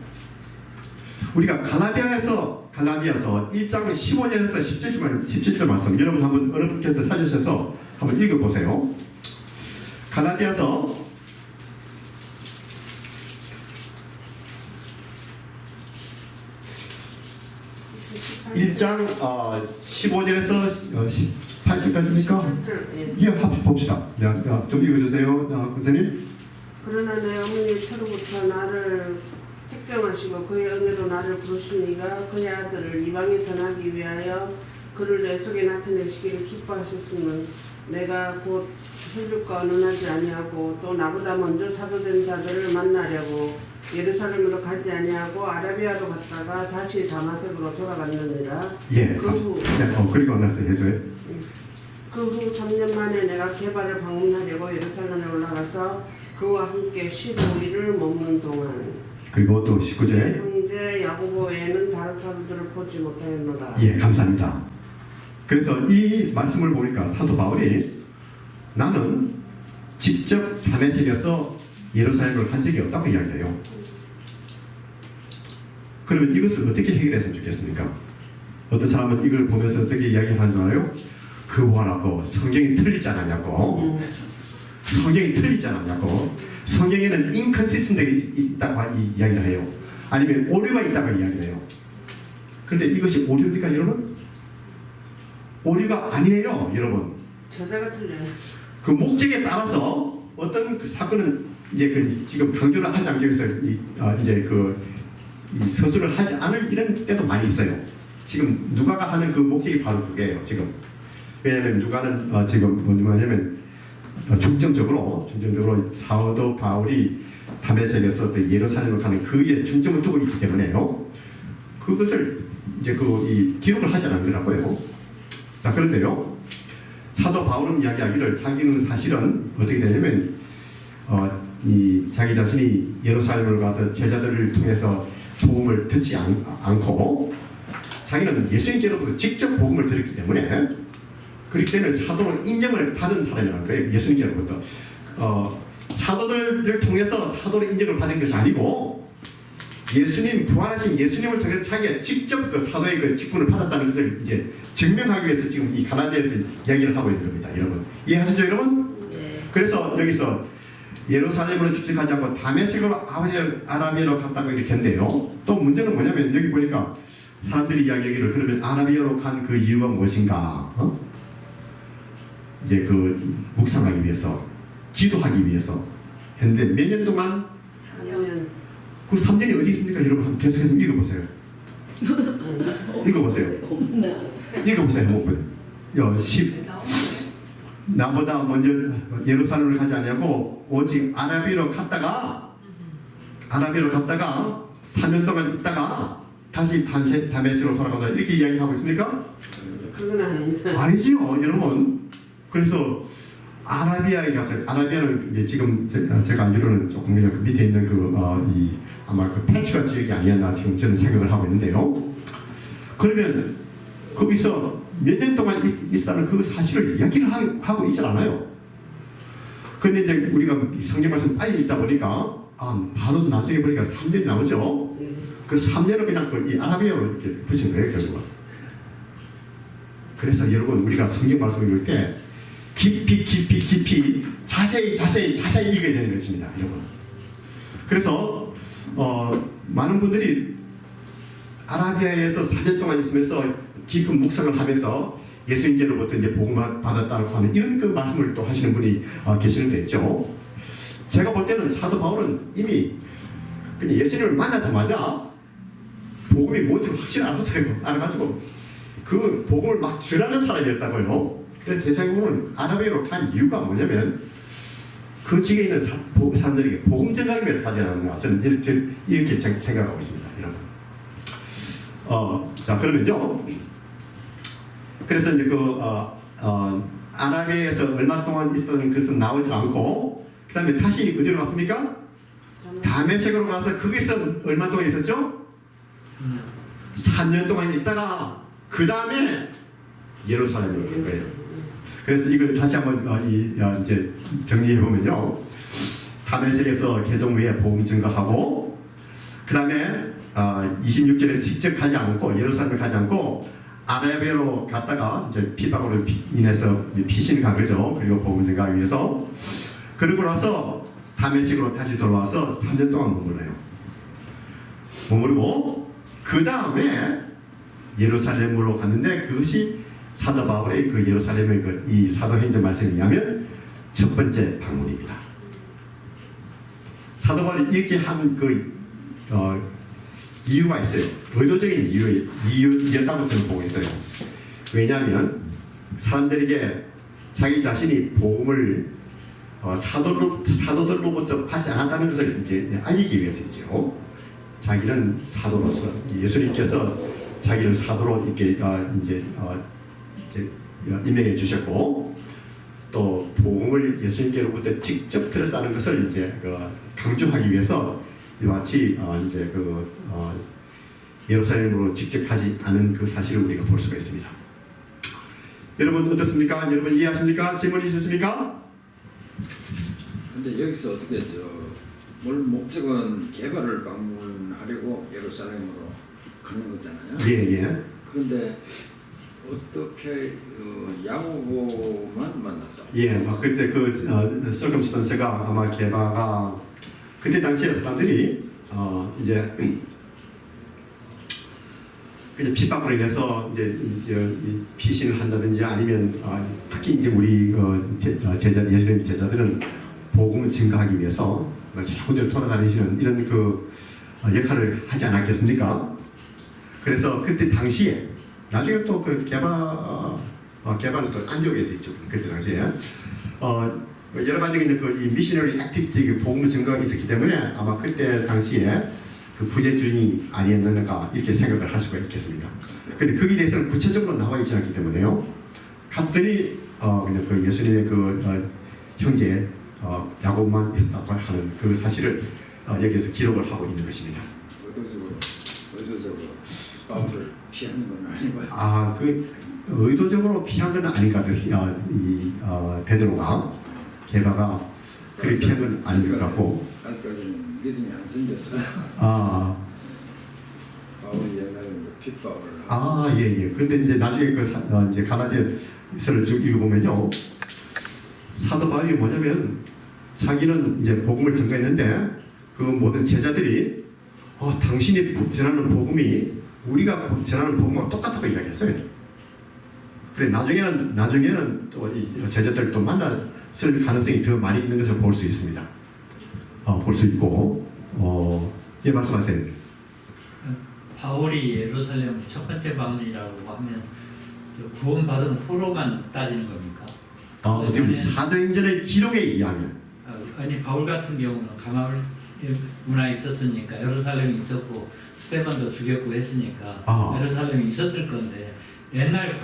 우리가 갈라디아서 1장 15절에서 17절 말씀 여러분 한번 어느 분께서 찾으셔서 한번 읽어보세요. 갈라디아서 1장 15절에서 18절까지입니까? 예, 합 봅시다. 좀 읽어주세요, 선생님. 그러나 내 어머니 처로부터 나를 책정하시고 그의 은혜로 나를 부르시니가 그의 아들을 이방에 전하기 위하여 그를 내 속에 나타내시기를 기뻐하셨으면 내가 곧 혈육과 언언하지 아니하고 또 나보다 먼저 사도된 자들을 만나려고 예루살렘으로 가지 아니하고 아라비아로 갔다가 다시 다마색으로 돌아갔느니라. 예. 그 후 그리고 나서 해줘요. 그 후 3년 만에 내가 게바를 방문하려고 예루살렘에 올라가서 그와 함께 15일을 머무는 동안 그리고 또 19절에 형제 야고보 외에는 다른 사람들을 보지 못하였노라. 예, 감사합니다. 그래서 이 말씀을 보니까 사도 바울이 나는 직접 다메섹에서 예루살렘을 간 적이 없다고 이야기해요. 그러면 이것을 어떻게 해결했으면 좋겠습니까? 어떤 사람은 이걸 보면서 어떻게 이야기하는 줄 알아요? 그 뭐라고 성경이 틀리지 않았냐고. 성경이 틀리지 않았냐고. 성경에는 인컨시스턴트가 있다고 이야기를 해요. 아니면 오류가 있다고 이야기를 해요. 그런데 이것이 오류입니까, 여러분? 오류가 아니에요, 여러분. 저자가 틀려요. 그 목적에 따라서 어떤 그 사건은 이제 지금 강조를 하지 않기 위해서 이 서술을 하지 않을 이런 때도 많이 있어요. 지금 누가가 하는 그 목적이 바로 그게요. 지금 왜냐하면 누가는 지금 뭐냐면 중점적으로 사도 바울이 다메섹에서 예루살렘으로 가는 그에 중점을 두고 있기 때문에요. 그것을 이제 이 기록을 하지 않은 거라고요. 자, 그런데요, 사도 바울은 이야기하기를 자기는 사실은 어떻게 되냐면 자기 자신이 예루살렘으로 가서 제자들을 통해서 복음을 듣지 않고 자기는 예수님께로부터 직접 복음을 들었기 때문에 그렇기 때문에 사도로 인정을 받은 사람이라는 거예요. 예수님께로부터 사도들을 통해서 사도로 인정을 받은 것이 아니고 예수님 부활하신 예수님을 통해서 자기가 직접 그 사도의 그 직분을 받았다는 것을 이제 증명하기 위해서 지금 이 갈라디아에서 이야기를 하고 있는 겁니다. 여러분 이해하시죠, 여러분? 네. 그래서 여기서 예루살렘으로 직접 가지 않고 다메섹으로 아라비아로 갔다고 이렇게 했는데요. 또 문제는 뭐냐면 여기 보니까 사람들이 이야기하기를 그러면 아라비아로 간 그 이유가 무엇인가? 이제 묵상하기 위해서, 기도하기 위해서 했는데 몇 년 동안? 4년. 그 3년이 어디 있습니까? 여러분 계속해서 읽어보세요. 읽어보세요. 읽어보세요. 나보다 먼저 예루살렘을 가지 않냐고 오직 아라비아로 갔다가 3년 동안 있다가 다시 다메섹으로 돌아간다 이렇게 이야기하고 있습니까? 그건 아닙니다. 아니지요, 여러분. 그래서 아라비아에 가서 아라비아는 이제 지금 제가 알기로는 조금 그냥 그 밑에 있는 아마 그 페추라 지역이 아니었나 지금 저는 생각을 하고 있는데요. 그러면 거기서 몇 년 동안 있다는 그 사실을 이야기를 하고 있지 않아요. 그런데 이제 우리가 성경 말씀 빨리 읽다 보니까 바로 나중에 보니까 3년이 나오죠. 그 3년을 그냥 이 아라비아로 이렇게 붙인 거예요, 결국은. 그래서 여러분 우리가 성경 말씀을 읽을 때 깊이 자세히 읽어야 되는 것입니다, 여러분. 그래서 많은 분들이 아라비아에서 4년 동안 있으면서 깊은 묵상을 하면서 예수님께로부터 이제 복음을 받았다고 하는 이런 그 말씀을 또 하시는 분이 계시는데 있죠. 제가 볼 때는 사도 바울은 이미 그냥 예수님을 만나자마자 복음이 뭔지 확실히 알아가지고 그 복음을 막 전하는 사람이었다고요. 그래서 제 생각으로는 아라비아로 간 이유가 뭐냐면 그 지역에 있는 사람들에게 복음 전하기 위해서 하지 않았나 저는 이렇게 생각하고 있습니다, 여러분. 자, 그러면요. 그래서 이제 아라비아에서 얼마 동안 있었던 것은 나오지 않고 그 다음에 다시 어디로 갔습니까? 다메섹으로 가서 거기서 얼마 동안 있었죠? 3년 동안 있다가 그 다음에 예루살렘으로 간 거예요. 그래서 이걸 다시 한번 이제 정리해 보면요. 다메섹에서 개종 후에 복음 증거하고 그 다음에 26절에 직접 가지 않고 예루살렘을 가지 않고 아라비아로 갔다가 이제 핍박으로 인해서 피신을 간 거죠. 그리고 복음을 전가하기 위해서. 그러고 나서 다메섹으로 다시 돌아와서 3년 동안 머무르고 그 다음에 예루살렘으로 갔는데 그것이 사도 바울의 그 예루살렘의 이 사도행전 말씀에 의하면 첫 번째 방문입니다. 사도 바울이 이렇게 하는 이유가 있어요. 의도적인 이유였다고 저는 보고 있어요. 왜냐하면 사람들에게 자기 자신이 복음을 사도들로부터 받지 않았다는 것을 이제 알리기 위해서이죠. 자기는 사도로서 예수님께서 자기를 사도로 이렇게 이제 임명해 주셨고 또 복음을 예수님께로부터 직접 들었다는 것을 이제 강조하기 위해서 이와 같이 이제 예루살렘으로 직접 가지 않은 그 사실을 우리가 볼 수가 있습니다. 여러분 어떻습니까? 여러분 이해하십니까? 질문이 있으십니까? 근데 여기서 어떻게 뭘 목적은 개발을 방문하려고 예루살렘으로 가는 거잖아요. 예. 그런데 어떻게 야고보만 만났다? 예, 그때 서컴스턴스가 아마 개바가 그때 당시에 사람들이 이제 그냥 핍박으로 인해서 이제 피신을 한다든지 아니면 특히 이제 우리 예수님 제자들은 복음을 증가하기 위해서 군대를 돌아다니시는 이런 역할을 하지 않았겠습니까? 그래서 그때 당시에 나중에 또 개발은 또 안디옥에서 있죠. 그때 당시에 여러 가지 이 미셔너리 액티비티 복음을 증가가 있었기 때문에 아마 그때 당시에 그 부재중이 아니었는가 이렇게 생각을 할 수가 있겠습니다. 근데 거기에 대해서는 구체적으로 나와 있지 않기 때문에요. 갔더니 그냥 예수님의 형제 야곱만 있었다고 하는 그 사실을 여기에서 기록을 하고 있는 것입니다. 의도적으로 바울을 피하는 건 아니고요. 의도적으로 피한 건 아닌 것 같아요. 베드로가 게바가 그렇게 피한 건 아닌 것 같고. 아직까지는 믿음이 안 생겼어요. 바울이 옛날에 핍박을 예. 근데 이제 나중에 이제 가라디아서를 쭉 읽어보면요. 사도 바울이 뭐냐면 자기는 이제 복음을 전가했는데 그 모든 제자들이 당신이 전하는 복음이 우리가 전하는 복음과 똑같다고 이야기했어요. 그래 나중에는 또 이 제자들 또 만났을 가능성이 더 많이 있는 것을 볼 수 있습니다. 볼 수 있고 예 말씀하세요. 바울이 예루살렘 첫 번째 방문이라고 하면 구원받은 후로만 따지는 겁니까? 지금 사도행전의 기록에 의하면 아니 바울 같은 경우는 가마울 문화에 있었으니까 예루살렘이 있었고 스데반도 죽였고 했으니까 예루살렘이 있었을 건데 옛날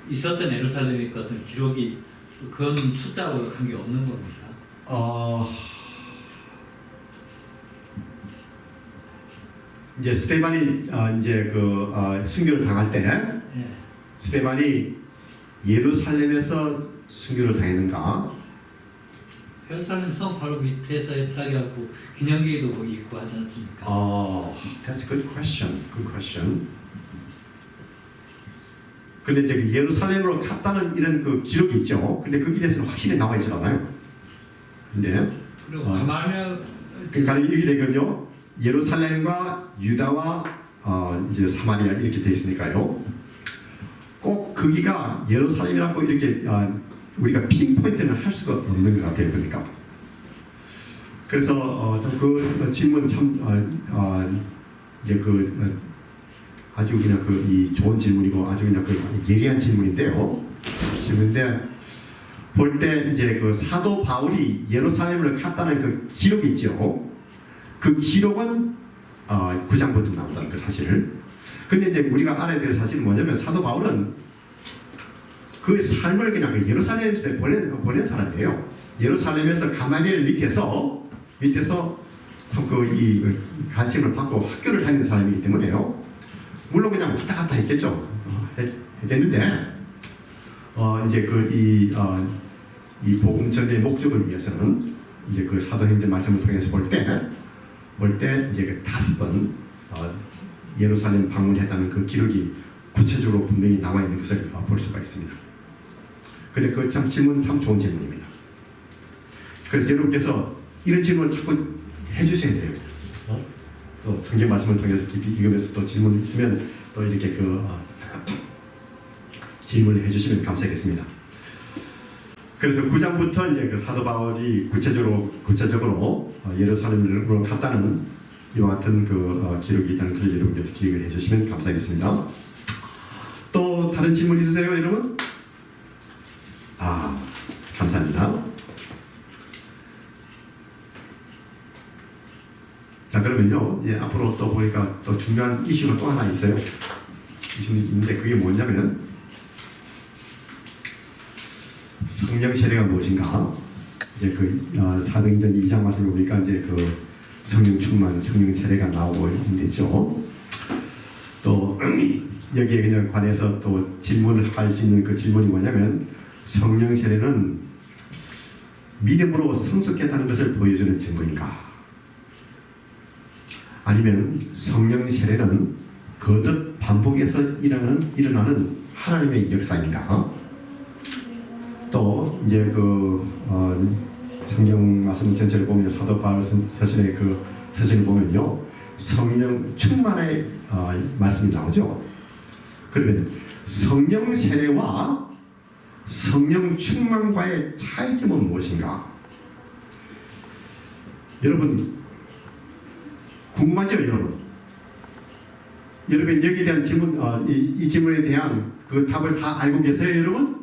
있었던 예루살렘의 것은 기록이 그건 숫자하고 관계 없는 겁니까? 이제 스데반이 이제 순교를 당할 때 스데반이 예루살렘에서 순교를 당했는가? 예루살렘 성 바로 밑에서 했다고 하고 기념기도 거기 있고 하지 않습니까? That's a good question. Good question. 근데 이제 예루살렘으로 갔다는 이런 기록이 있죠. 근데 거기에 대해서는 확실히 나와 있지 않아요. 근데 그리고 가만히 그러니까 이렇게 되거든요. 예루살렘과 유다와 이제 사마리아 이렇게 돼 있으니까요. 꼭 거기가 예루살렘이라고 이렇게 우리가 핀포인트는 할 수가 없는 것 같아요. 그러니까. 그래서 그 질문 참 이제 아주 그냥 이 좋은 질문이고 아주 그냥 예리한 질문인데요. 질문인데 볼 때 이제 사도 바울이 예루살렘을 갔다는 기록이 있죠. 그 기록은 9장부터 나온다는 그 사실을. 근데 이제 우리가 알아야 될 사실은 뭐냐면 사도 바울은 그 삶을 그냥 예루살렘에서 보낸 사람이에요. 예루살렘에서 가마리엘 밑에서 참 이 가르침을 받고 학교를 다니는 사람이기 때문에요. 물론 그냥 왔다 갔다 했겠죠. 했는데 이제 이 복음 전의 목적을 위해서는 이제 사도행전 말씀을 통해서 볼 때 이제 5번 예루살렘 방문했다는 그 기록이 구체적으로 분명히 나와 있는 것을 볼 수가 있습니다. 근데 그 참 질문 참 좋은 질문입니다. 그래서 여러분께서 이런 질문을 자꾸 해주셔야 돼요. 또 성경 말씀을 통해서 깊이 읽으면서 또 질문 있으면 또 이렇게 질문을 해주시면 감사하겠습니다. 그래서 9장부터 이제 그 사도 바울이 구체적으로 예루살렘으로 갔다는 이와 같은 기록이 있다는 것을 여러분께서 기억을 해주시면 감사하겠습니다. 또 다른 질문 있으세요, 여러분? 감사합니다. 자, 그러면요, 이제 앞으로 또 보니까 또 중요한 이슈가 또 하나 있어요. 이슈는 있는데 그게 뭐냐면 성령 세례가 무엇인가? 이제 사도행전 2장 말씀을 보니까 이제 성령 충만, 성령 세례가 나오고 있는데죠. 또 여기에 그냥 관해서 또 질문을 할 수 있는 그 질문이 뭐냐면 성령 세례는 믿음으로 성숙했다는 것을 보여주는 증거인가? 아니면 성령 세례는 거듭 반복해서 일어나는 하나님의 역사인가? 또 이제 성경 말씀 전체를 보면 사도 바울 서신의 서신을 보면요, 성령 충만의 말씀이 나오죠. 그러면 성령 세례와 성령 충만과의 차이점은 무엇인가? 여러분 궁금하죠, 여러분? 여러분 여기에 대한 질문, 이 질문에 대한 그 답을 다 알고 계세요, 여러분?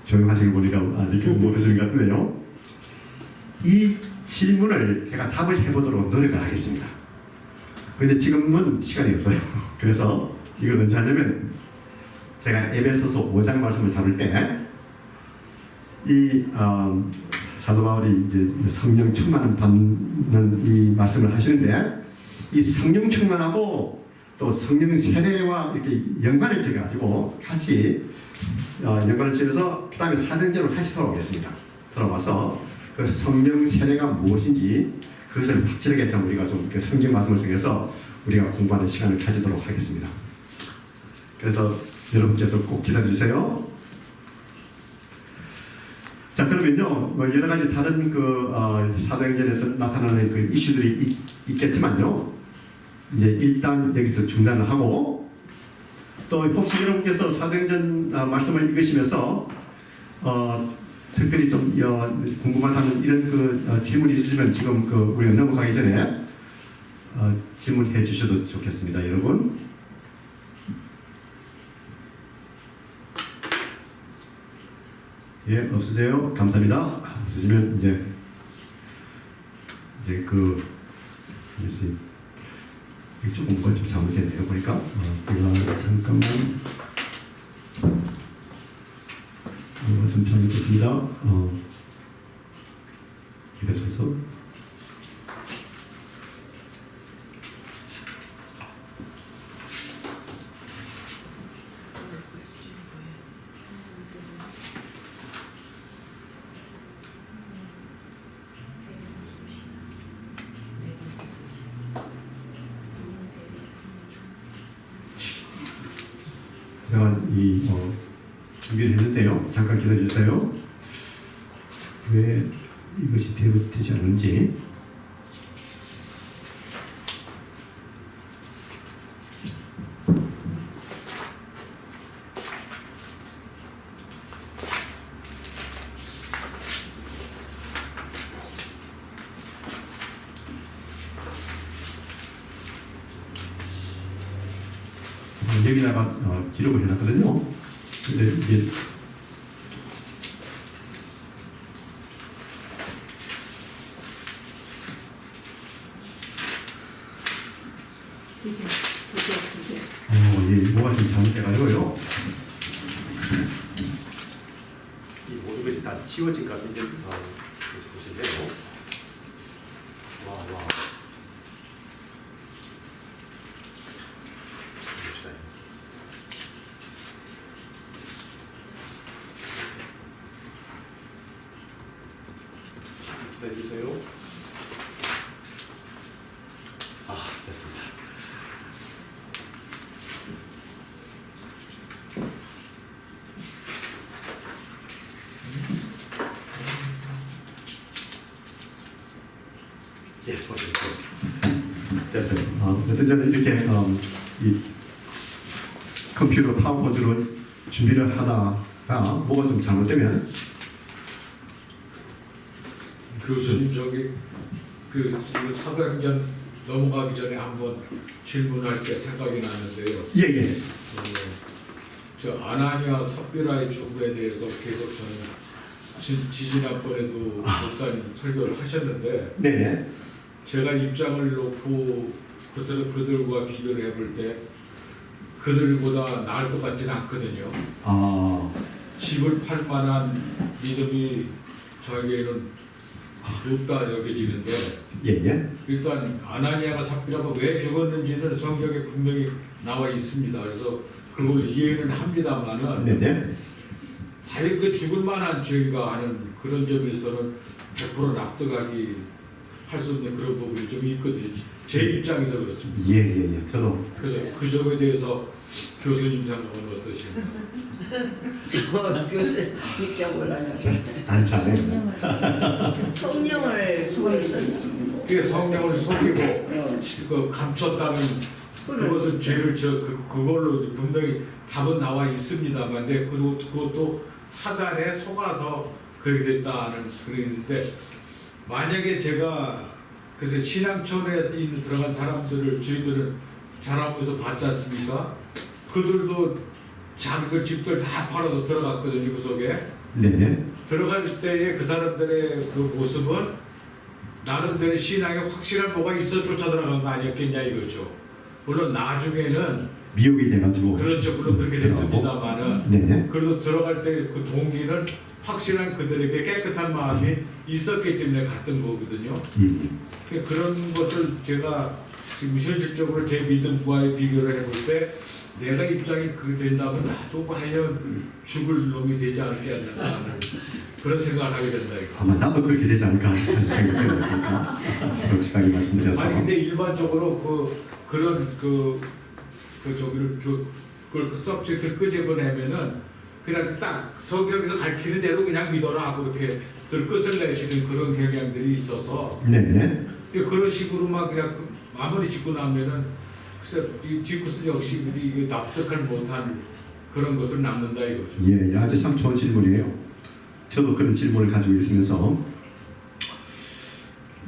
조용하시는 거 보니까 이렇게 모르시는 것 같네요. 이 질문을 제가 답을 해보도록 노력을 하겠습니다. 근데 지금은 시간이 없어요. 그래서 이걸 언제 하냐면 제가 에베소서 5장 말씀을 다룰 때 이 사도 바울이 이제 성령 충만을 받는 이 말씀을 하시는데 이 성령 충만하고 또 성령 세례와 이렇게 연관을 지어가지고 같이 연관을 지어서 그 다음에 사정적으로 다시 돌아오겠습니다. 돌아와서 그 성령 세례가 무엇인지 그것을 확실하게 좀 우리가 좀 성경 말씀을 통해서 우리가 공부하는 시간을 가지도록 하겠습니다. 그래서 여러분께서 꼭 기다려주세요. 자, 그러면요, 여러 가지 다른 사도행전에서 나타나는 그 이슈들이 있겠지만요, 이제 일단 여기서 중단을 하고, 또 혹시 여러분께서 사도행전 말씀을 읽으시면서 특별히 좀 궁금하다는 이런 질문이 있으시면 지금 우리가 넘어가기 전에 질문해 주셔도 좋겠습니다, 여러분. 예, 없으세요? 감사합니다. 없으시면 이제 조금 뭔가 좀 잘못됐네요, 보니까. 제가 잠깐만 좀 잘못됐습니다. 이래서 제가 준비를 했는데요. 잠깐 기다려주세요. 왜 이것이 되지 않은지. 여기다가 기록을 해놨거든요. 근데 이게 뭐가 좀 잘못돼가지고요. 이 모든 것이 다 치워진 것 같은데 보시면 와. 해주세요. 예, 됐어요. 어떤 저는 이렇게 이 컴퓨터 파워포인트로 준비를 하다가 뭐가 좀 잘못되면 교수님 저기 그 사도행전 넘어가기 전에 한번 질문할 게 생각이 나는데요. 예예. 저 아나니아 삽비라의 죽음에 대해서 계속 저는 지지난번에도 목사님 설교를 하셨는데 네. 제가 입장을 놓고 그들과 비교를 해볼 때 그들보다 나을 것 같지는 않거든요. 집을 팔 만한 믿음이 저에게는 높다 여겨지는데 예예. 일단 아나니아가 삽비라가 왜 죽었는지는 성경에 분명히 나와 있습니다. 그래서 그걸 이해는 합니다만은 네네. 과연 그 죽을 만한 죄인가 하는 그런 점에서는 100% 납득하기 할 수 없는 그런 부분이 좀 있거든요. 제 입장에서 그렇습니다. 예예예. 저도 그래서 그 점에 대해서 교수님 생각은 어떠신가요? 교수 입장 올라가서 안 잘해요. 성령을 속였었지. 그게 성령을 속이고 그 감췄다는 그것은 죄를 그걸로 분명히 답은 나와 있습니다만, 근데 그것도 사단에 속아서 그렇게 됐다는 그런 있는데, 만약에 제가 그래서 신앙촌에 들어간 사람들을 저희들은 자라면서 봤지 않습니까? 그들도 자기들 집들 다 팔아서 들어갔거든요. 그 속에 네네. 들어갈 때의 그 사람들의 그 모습은 나름대로 신앙에 확실한 뭐가 있어 쫓아 들어간 거 아니었겠냐 이거죠. 물론 나중에는 미혹이 돼가지고. 그렇죠. 물론 그렇게 됐습니다만은 네네. 그래도 들어갈 때 그 동기는 확실한 그들에게 깨끗한 마음이 있었기 때문에 갔던 거거든요. 그런 것을 제가 지금 현실적으로 제 믿음과의 비교를 해볼 때 내가 입장이 그게 된다면 나도 과연 죽을 놈이 되지 않을까 하는 그런 생각을 하게 된다. 이거. 아마 나도 그렇게 되지 않을까 하는 생각이 들으니까 솔직하게 말씀드려서. 아니 근데 일반적으로 그런 저기를 그걸 서브젝트를 끄집어내면은 그냥 딱 성경에서 가르치는 대로 그냥 믿어라 하고 이렇게 끝을 내시는 그런 경향들이 있어서 네네. 그런 식으로만 그냥 마무리 짓고 나면은 글쎄 이 뒤끝은 역시 이게 납득할 못한 그런 것을 남는다 이거죠. 예, 아주 참 좋은 질문이에요. 저도 그런 질문을 가지고 있으면서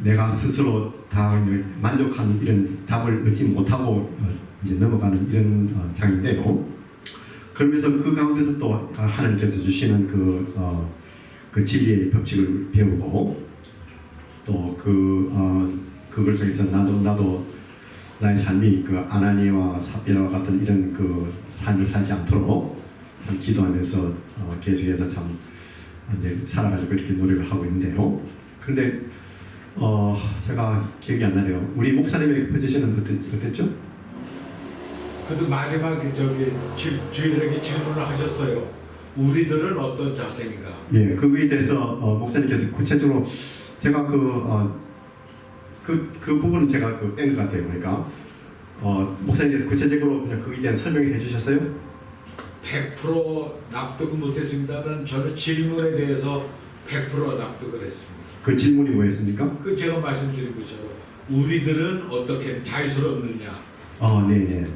내가 스스로 다 만족한 이런 답을 얻지 못하고 이제 넘어가는 이런 장인데요. 그러면서 그 가운데서 또 하나님께서 주시는 그 진리의 법칙을 배우고 또 그걸 통해서 나도 나의 삶이 그 아나니아와 삽비라와 같은 이런 그 삶을 살지 않도록 참 기도하면서 계속해서 참 이제 살아가지고 이렇게 노력을 하고 있는데요. 그런데 제가 기억이 안 나네요. 우리 목사님의 포지션은 어땠죠? 그래도 마지막에 저희들에게 질문을 하셨어요. 우리들은 어떤 자세인가? 예, 그거에 대해서 목사님께서 구체적으로 제가 그 부분은 제가 뺀 것 같아요. 그러니까 목사님께서 구체적으로 그냥 거기에 대한 설명을 해주셨어요? 100% 납득은 못했습니다만 저는 질문에 대해서 100% 납득을 했습니다. 그 질문이 뭐였습니까? 그 제가 말씀드린 것처럼 우리들은 어떻게 자유스럽느냐? 네네.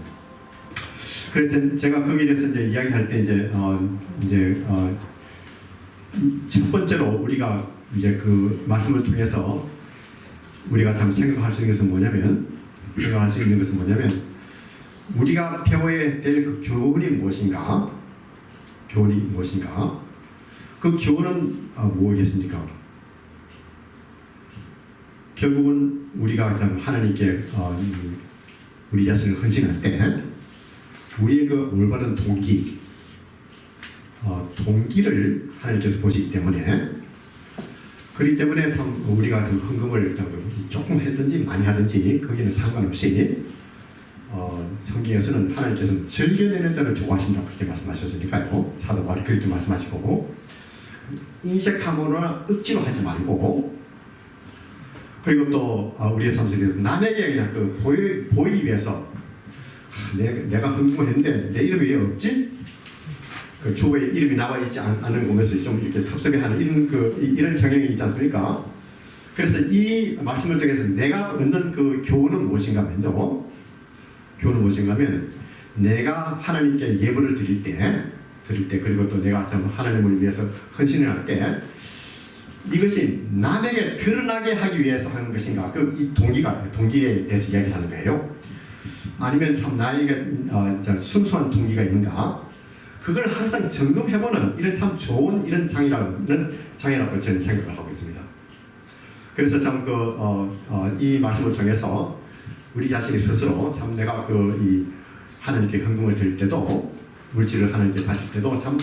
그래서 제가 거기에 대해서 이제 이야기할 때 첫 번째로 우리가 이제 그 말씀을 통해서 우리가 참 생각할 수 있는 것은 뭐냐면 우리가 배워야 될 그 교훈이 무엇인가? 그 교훈은 무엇이겠습니까? 결국은 우리가 그냥 하나님께 우리 자신을 헌신할 때 우리의 그 올바른 동기를 하나님께서 보시기 때문에 그렇기 때문에 참 우리가 좀 헌금을 조금 하든지 많이 하든지 거기는 상관없이 성경에서는 하나님께서는 즐겨내는 자를 좋아하신다 그렇게 말씀하셨으니까요. 사도 바울이 그렇게 말씀하시고 인색함으로나 억지로 하지 말고 그리고 또 우리의 삶 속에서 남에게 그냥 그 보이기 위해서 내가 헌금을 했는데 내 이름이 왜 없지? 그 주보에 이름이 나와 있지 않은 곳에서 좀 이렇게 섭섭해하는 이런 경향이 있지 않습니까? 그래서 이 말씀을 통해서 내가 얻는 그 교훈은 무엇인가면요. 교훈은 무엇인가면 내가 하나님께 예물을 드릴 때 그리고 또 내가 참 하나님을 위해서 헌신을 할 때 이것이 남에게 드러나게 하기 위해서 하는 것인가 이 동기에 대해서 이야기를 하는 거예요. 아니면 참 나에게 순수한 동기가 있는가 그걸 항상 점검해보는 이런 참 좋은 이런 장이라고 저는 생각을 하고 있습니다. 그래서 참 이 말씀을 통해서 우리 자신이 스스로 참 내가 이 하나님께 헌금을 드릴 때도 물질을 하나님께 바칠 때도 참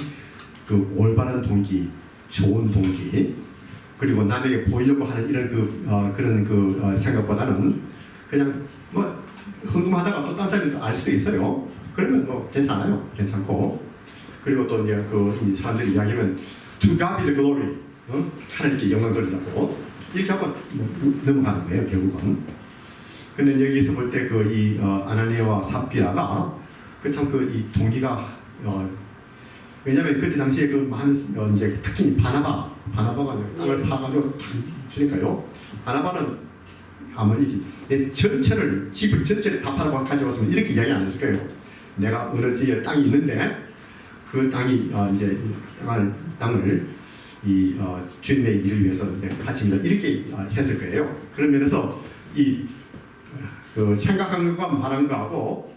올바른 동기, 좋은 동기 그리고 남에게 보이려고 하는 이런 그런 생각보다는 그냥 뭐 헌금하다가 또 딴 사람이 알 수도 있어요. 그러면 뭐 괜찮고 그리고 또 이제 이 사람들이 이야기하면 To God be the glory, 하나님께 영광 돌리자고 이렇게 하고 넘어가는 거예요 결국은. 근데 여기서 볼 때 이 아나니아와 삽비라가 이 동기가 왜냐하면 그때 당시에 많은 이제 특히 바나바가 땅을 파가지고 주니까요. 바나바는 아마 내 전체를 집을 전체를 다 팔아고 가져왔으면 이렇게 이야기 안 했을 거예요. 내가 어느 지에 땅이 있는데 그 땅이 이제 땅을 이 주님의 일을 위해서 바친다 이렇게 했을 거예요. 그런 면에서 그 생각한 것과 말한 거하고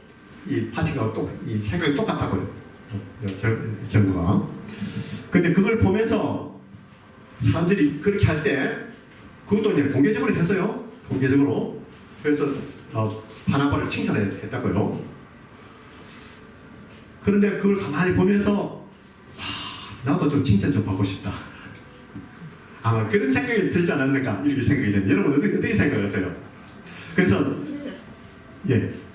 이 바친 거하고 이 생각이 똑같다고요. 결과가. 근데 그걸 보면서 사람들이 그렇게 할 때 그것도 이제 공개적으로 했어요. 공개적으로. 그래서 바나바를 칭찬했다고요. 그런데 그걸 가만히 보면서 나도 좀 칭찬 좀 받고 싶다. 아마 그런 생각이 들지 않았는가 이렇게 생각이 됩니다. 여러분 어떻게 생각하세요? 그래서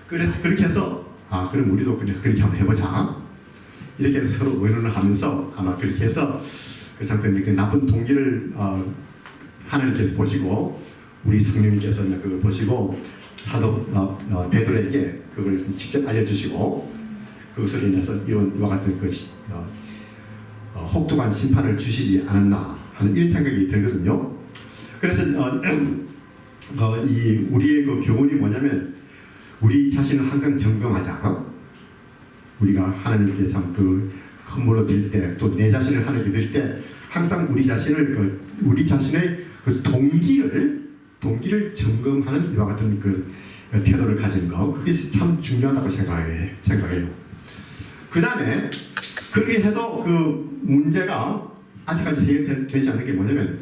그래서 그렇게 해서 그럼 우리도 그렇게 한번 해보자. 이렇게 해서 서로 의논을 하면서 아마 그렇게 해서 그 나쁜 동기를 하나님께서 보시고 우리 성령님께서 그걸 보시고 사도 베드로에게 그걸 직접 알려주시고 그것으로 인해서 이와 같은 혹독한 심판을 주시지 않았나 하는 이런 생각이 들거든요. 그래서 우리의 교훈이 뭐냐면 우리 자신을 항상 점검하자. 우리가 하나님께 참 헌물을 드릴 때 또 내 자신을 하나님께 드릴 때 항상 우리 자신을 우리 자신의 동기를 점검하는 이와 같은 태도를 가지는 거 그게 참 중요하다고 생각해요. 그 다음에 그렇게 해도 문제가 아직까지 해결되지 않는 게 뭐냐면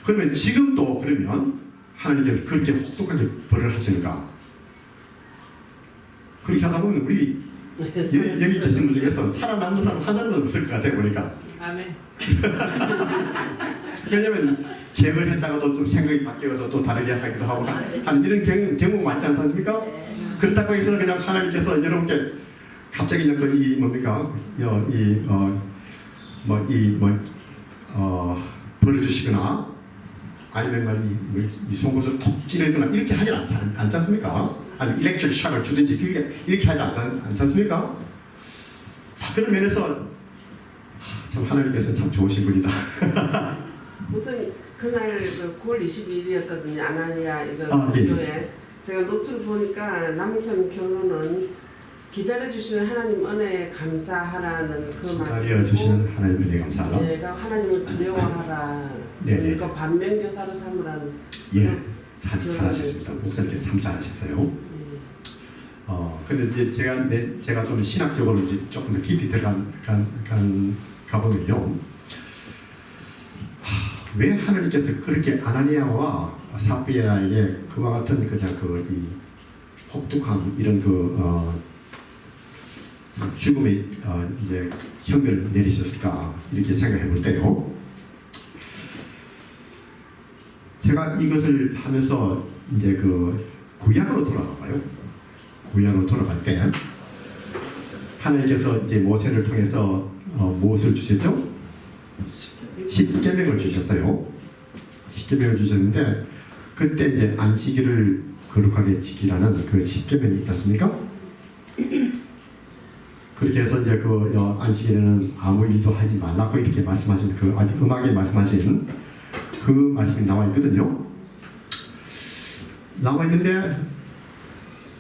그러면 지금도 그러면 하나님께서 그렇게 혹독하게 벌을 하시는가? 그렇게 하다 보면 우리 여기 계신 분 중에서 살아남는 사람 한 사람도 없을 것 같아요 보니까. 아멘. 왜냐면 계획을 했다가도 좀 생각이 바뀌어서 또 다르게 하기도 하고 한 이런 경우 많지 않습니까? 그렇다고 해서 그냥 하나님께서 여러분께 갑자기 이 뭡니까 벌을 주시거나 아니면 이 송곳을 톡 찌르거나 이렇게 하지 않지 않습니까? 아니 일렉트릭 샥을 주든지 이렇게 하지 않지 않습니까? 자 그런 면에서 참 하나님께서 참 좋으신 분이다. 우선 그날 9월 22일이었거든요. 아나니아 기도에 제가 노트를 보니까 남편 결혼은 기다려주시는 하나님 은혜에 감사하라는 그 말씀. 기다려주시는 하나님 은혜에 감사하라. 내가 하나님을 두려워하라. 그러니까 반면교사로 삼으라는. 잘하셨습니다. 목사님께서 참 잘하셨어요. 근데 이제 제가 좀 신학적으로 이제 조금 더 깊이 가보면요. 왜 하나님께서 그렇게 아나니아와 삽비라에게 그와 같은 이 혹독한 이런 죽음의 이제 형벌을 내리셨을까 이렇게 생각해 볼 때요. 제가 이것을 하면서 이제 구약으로 돌아가봐요. 구약으로 돌아갈 때 하나님께서 이제 모세를 통해서 무엇을 주셨죠? 십계명을 주셨어요. 십계명을 주셨는데 그때 이제 안식일을 거룩하게 지키라는 그 십계명이 있지 않습니까? 그렇게 해서 이제 안식일에는 아무 일도 하지 말라고 이렇게 말씀하신 아주 음하게 말씀하신 그 말씀이 나와 있거든요. 나와 있는데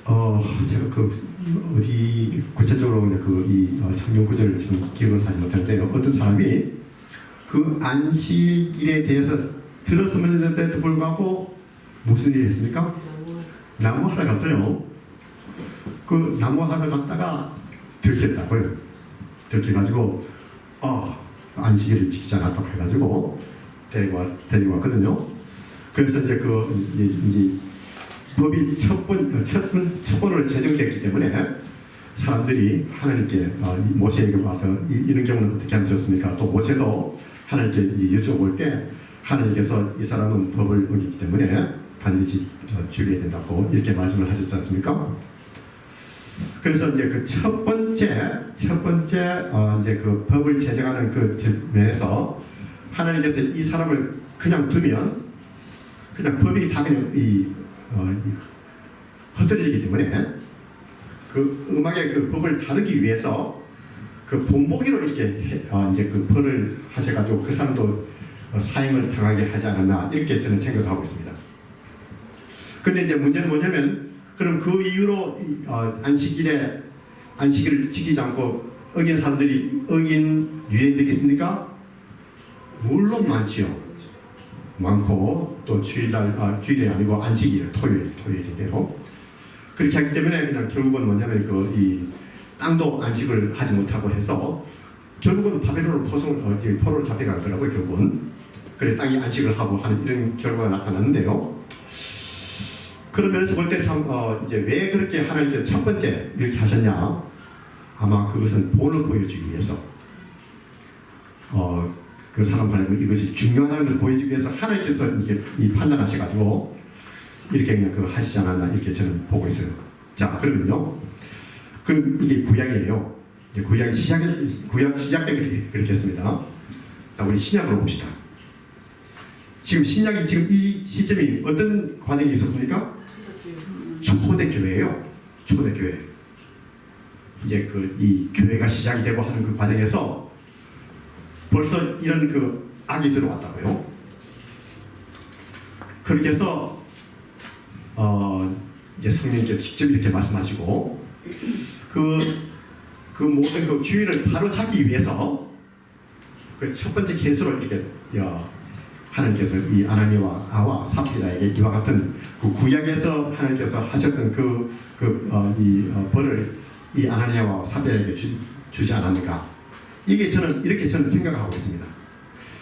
제가 그 어디 구체적으로 이 성경 구절을 지금 기억을 하지 못하는데 어떤 사람이 그 안식일에 대해서 들었음에도 불구하고 무슨 일을 했습니까? 나무하러 갔어요. 그 나무하러 갔다가 들켰다고요. 들켜가지고 안식일을 지키지 않았다고 해가지고 데리고 왔거든요. 그래서 이제 이제 법이 첫 번으로 제정됐기 때문에 사람들이 하나님께 모세에게 와서 이런 경우는 어떻게 하면 좋습니까? 또 모세도 하나님께 여쭤볼 때 하나님께서 이 사람은 법을 어기기 때문에 반드시 죽여야 된다고 이렇게 말씀을 하셨지 않습니까? 그래서 이제 그 첫 번째 이제 그 법을 제정하는 그 면에서 하나님께서 이 사람을 그냥 두면 그냥 법이 다 그냥 흩어지기 때문에 그 음악의 그 법을 다루기 위해서 그 본보기로 이렇게 이제 그 벌을 하셔가지고 그 사람도 사형을 당하게 하지 않았나 이렇게 저는 생각하고 있습니다. 근데 이제 문제는 뭐냐면 그럼 그 이후로 안식일을 지키지 않고 어긴 사람들이 어긴 유행들이 있습니까? 물론 많고 또 주일이 아니고 안식일 토요일인데요. 그렇게 하기 때문에 그냥 결국은 뭐냐면 이 땅도 안식을 하지 못하고 해서 결국은 바벨론으로 포로로 잡혀가더라고요. 결국은 그래 땅이 안식을 하고 하는 이런 결과가 나타났는데요. 그런 면에서 볼 때 참 이제 왜 그렇게 하나님께서 첫 번째 이렇게 하셨냐? 아마 그것은 본을 보여주기 위해서 그 사람들에게 이것이 중요하다는 것을 보여주기 위해서 하나님께서 이렇게 판단하셔가지고 이렇게 그냥 그거 하시지 않았나 이렇게 저는 보고 있어요. 자, 그러면요. 그럼 이게 구약이에요. 이제 구약 시작 때 그렇게 했습니다. 자, 우리 신약으로 봅시다. 지금 신약이 지금 이 시점이 어떤 과정이 있었습니까? 초대교회예요. 초대교회. 이제 이 교회가 시작이 되고 하는 그 과정에서 벌써 이런 그 악이 들어왔다고요. 그렇게 해서 이제 성령님께서 직접 이렇게 말씀하시고 그 모든 그 기회를 바로 찾기 위해서 그 첫 번째 케이스로 이렇게 하나님께서 이 아나니아와 삽비라에게 이와 같은 그 구약에서 하나님께서 하셨던 이 벌을 이 아나니아와 삽비라에게 주지 않았는가? 이게 이렇게 저는 생각하고 있습니다.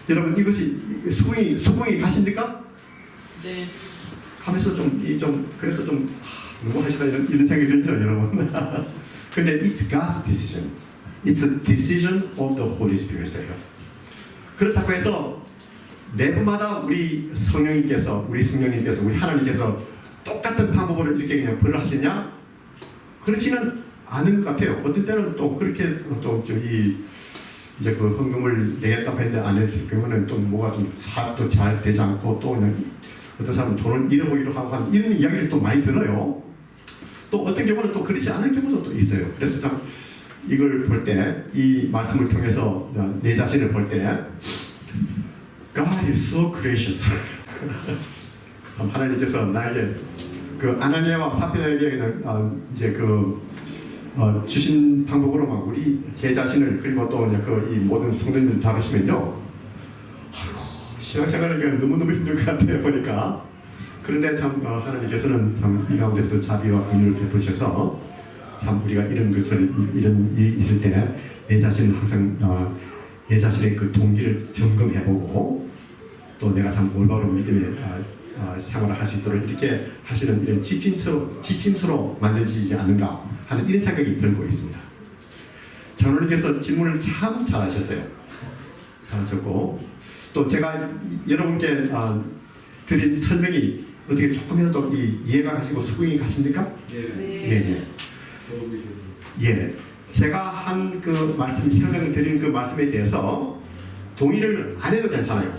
여러분 이것이 수긍이 가십니까? 네. 하면서 그래도 누구 하시다 이런 생각이 들죠, 여러분. 근데 it's God's decision. It's a decision of the Holy Spirit이에요. 그렇다고 해서 내부마다 우리 성령님께서 우리 하나님께서 똑같은 방법으로 이렇게 그냥 벌을 하시냐? 그렇지는 않은 것 같아요. 어떤 때는 또 그렇게 이제 그 헌금을 내겠다고 했는데 안 해줄 경우는 또 뭐가 좀 사업도 잘 되지 않고 또 그냥 어떤 사람은 돈을 잃어보기도 하고 하는 이런 이야기를 또 많이 들어요. 또 어떤 경우는 또 그렇지 않은 경우도 또 있어요. 그래서 참 이걸 볼 때 이 말씀을 통해서 내 자신을 볼 때 God is so gracious. 참 하나님께서 나에게 그 아나니아와 삽비라에게 이제 주신 방법으로 막 우리 제 자신을 그리고 또 이제 이 모든 성도님들 다루시면요. 신앙생활을 너무너무 힘들 것 같아요 보니까. 그런데 참 하나님께서는 참 이 가운데서 자비와 긍휼을 베푸셔서 참 우리가 이런 일이 있을 때 내 자신을 항상 내 자신의 그 동기를 점검해보고 또 내가 참 올바른 믿음의 생활을 할 수 있도록 이렇게 하시는 이런 지침서로 만들어지지 않는가 하는 이런 생각이 들고 있습니다. 장로님께서 질문을 참 잘하셨어요. 잘하셨고 또 제가 여러분께 드린 설명이 어떻게 조금이라도 이해가 가시고 수긍이 가십니까? 네. 예. 제가 한 그 말씀 설명드린 그 말씀에 대해서 동의를 안 해도 괜찮아요.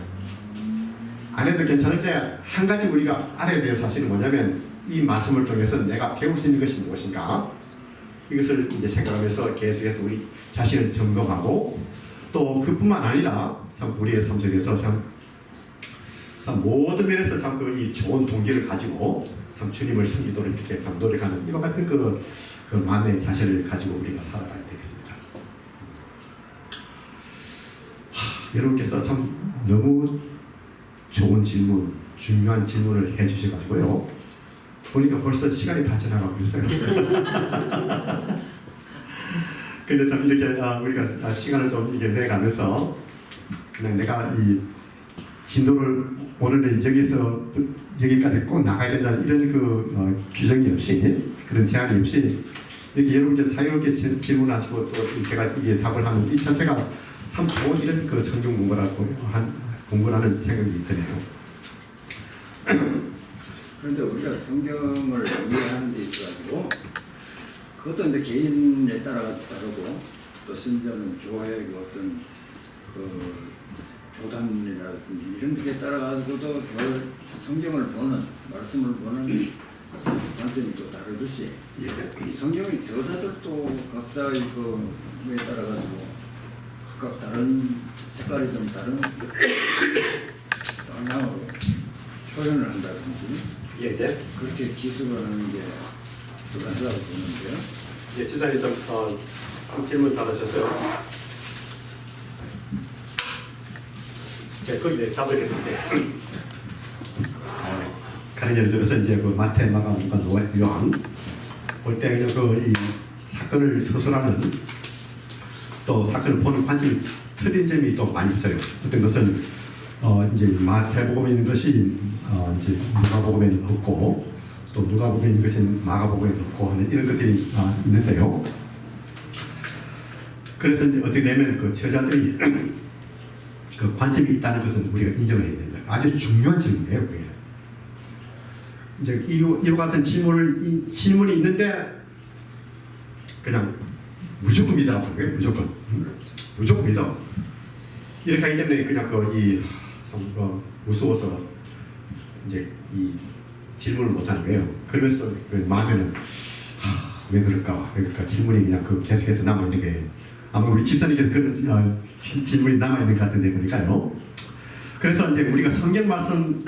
안 해도 괜찮은데 한 가지 우리가 알아야 될 사실은 뭐냐면 이 말씀을 통해서 내가 배울 수 있는 것이 무엇인가 이것을 이제 생각하면서 계속해서 우리 자신을 점검하고 또 그뿐만 아니라 참 우리의 삶 속에서 참 참 모든 면에서 참 그 이 좋은 동기를 가지고 참 주님을 섬기도록 이렇게 참 노력하는 이와 같은 그 마음의 자세를 가지고 우리가 살아가야 되겠습니다. 여러분께서 참 너무 좋은 질문, 중요한 질문을 해주셔가지고요. 보니까 벌써 시간이 다 지나가고 있어요. 근데 참 이렇게 우리가 시간을 좀 이게 내가면서 그냥 내가 이 진도를 오늘은 여기서 여기까지 꼭 나가야 된다 이런 그 규정이 없이 그런 제한이 없이 이렇게 여러분께 자유롭게 질문하시고 또 제가 이게 답을 하는 이 자체가 참 좋은 이런 그 성경 공부라는 생각이 드네요. 그런데 우리가 성경을 이해하는 데 있어가지고 그것도 이제 개인에 따라 다르고 또 심지어는 교회의 어떤 그 교단이라든지 이런 데 따라가지고도 성경을 보는 말씀을 보는 관점이 또 다르듯이 이 성경의 저자들도 각자의 그에 따라가지고 각각 다른 색깔이 좀 다른 방향으로 표현을 한다든지 그렇게 기술을 하는 게 중요하다고 보는데요. 예, 지사님 좀 질문 받으셨어요. 네, 거기에 답을 했는데 가령 예를 들어서 이제 그 마태, 마가, 누가, 요한 볼 때 그냥 그 이 사건을 서술하는 또 사건을 보는 관점이 틀린 점이 또 많이 있어요. 어떤 것은 이제 마태복음에 있는 것이 이제 누가복음에 없고 또 누가복음에 있는 것이 마가복음에 없고 하는 이런 것들이 있는데요. 그래서 이제 어떻게 되면 그 저자들이 그 관점이 있다는 것은 우리가 인정을 해야 됩니다. 아주 중요한 질문이에요, 그게. 이제 이와 같은 질문이 있는데 그냥 무조건 믿으라고 하는 거예요, 무조건. 무조건 믿어. 이렇게 하기 때문에 그냥 참 무서워서 이제 이 질문을 못 하는 거예요. 그러면서 마음에는 왜 그럴까 질문이 그냥 계속해서 남아 있는 거예요. 아마 우리 집사님께서 그런 질문이 남아 있는 것 같은데 보니까요. 그래서 이제 우리가 성경 말씀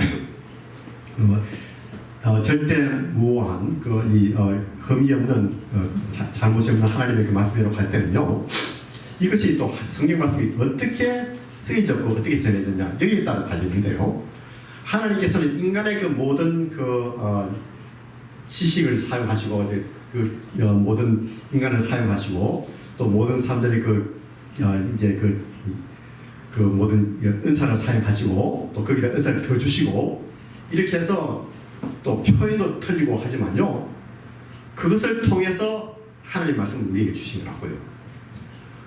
절대 무오한 흠이 없는 잘못이 없는 하나님의 그 말씀이라고 할 때는요. 이것이 또 성경 말씀이 어떻게 쓰여졌고 어떻게 전해졌냐 여기에 따라 달리는데요. 하나님께서는 인간의 그 모든 지식을 사용하시고 모든 인간을 사용하시고 또 모든 사람들이 모든 은사를 사용하시고 또 거기다 은사를 더 주시고 이렇게 해서 또 표현도 틀리고 하지만요. 그것을 통해서 하나님 말씀을 우리에게 주신 거라고요.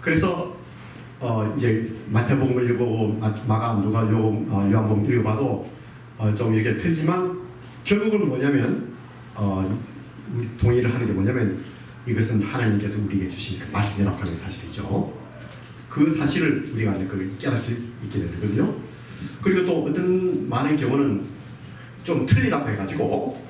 그래서 이제 마태복음을 읽어보고 마가, 누가, 요한복음 읽어봐도 좀 이렇게 틀지만 결국은 뭐냐면 우리 동의를 하는 게 뭐냐면 이것은 하나님께서 우리에게 주신 그 말씀이라고 하는 사실이죠. 그 사실을 우리가 깨달을 수 있게 되거든요. 그리고 또 어떤 많은 경우는 좀 틀리다고 해가지고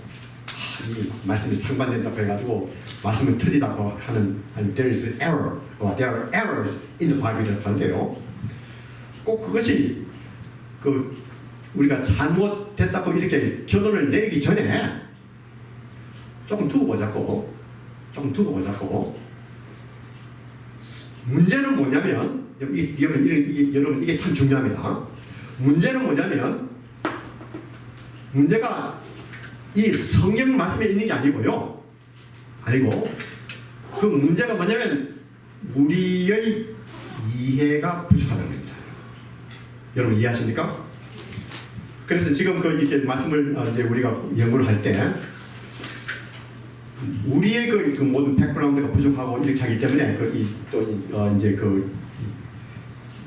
이 말씀이 상반된다고 해가지고 말씀을 틀리다고 하는 there is error, there are errors in the Bible이라고 하는데요. 꼭 그것이 우리가 잘못됐다고 이렇게 결론을 내리기 전에 조금 두고 보자고 문제는 뭐냐면 여러분 이게 참 중요합니다. 문제는 뭐냐면 문제가 이 성경 말씀에 있는 게 아니고 그 문제가 뭐냐면 우리의 이해가 부족하다는 겁니다. 여러분 이해하십니까? 그래서 지금 이렇게 말씀을 이제 우리가 연구를 할 때 우리의 그 모든 백그라운드가 부족하고 이렇게 하기 때문에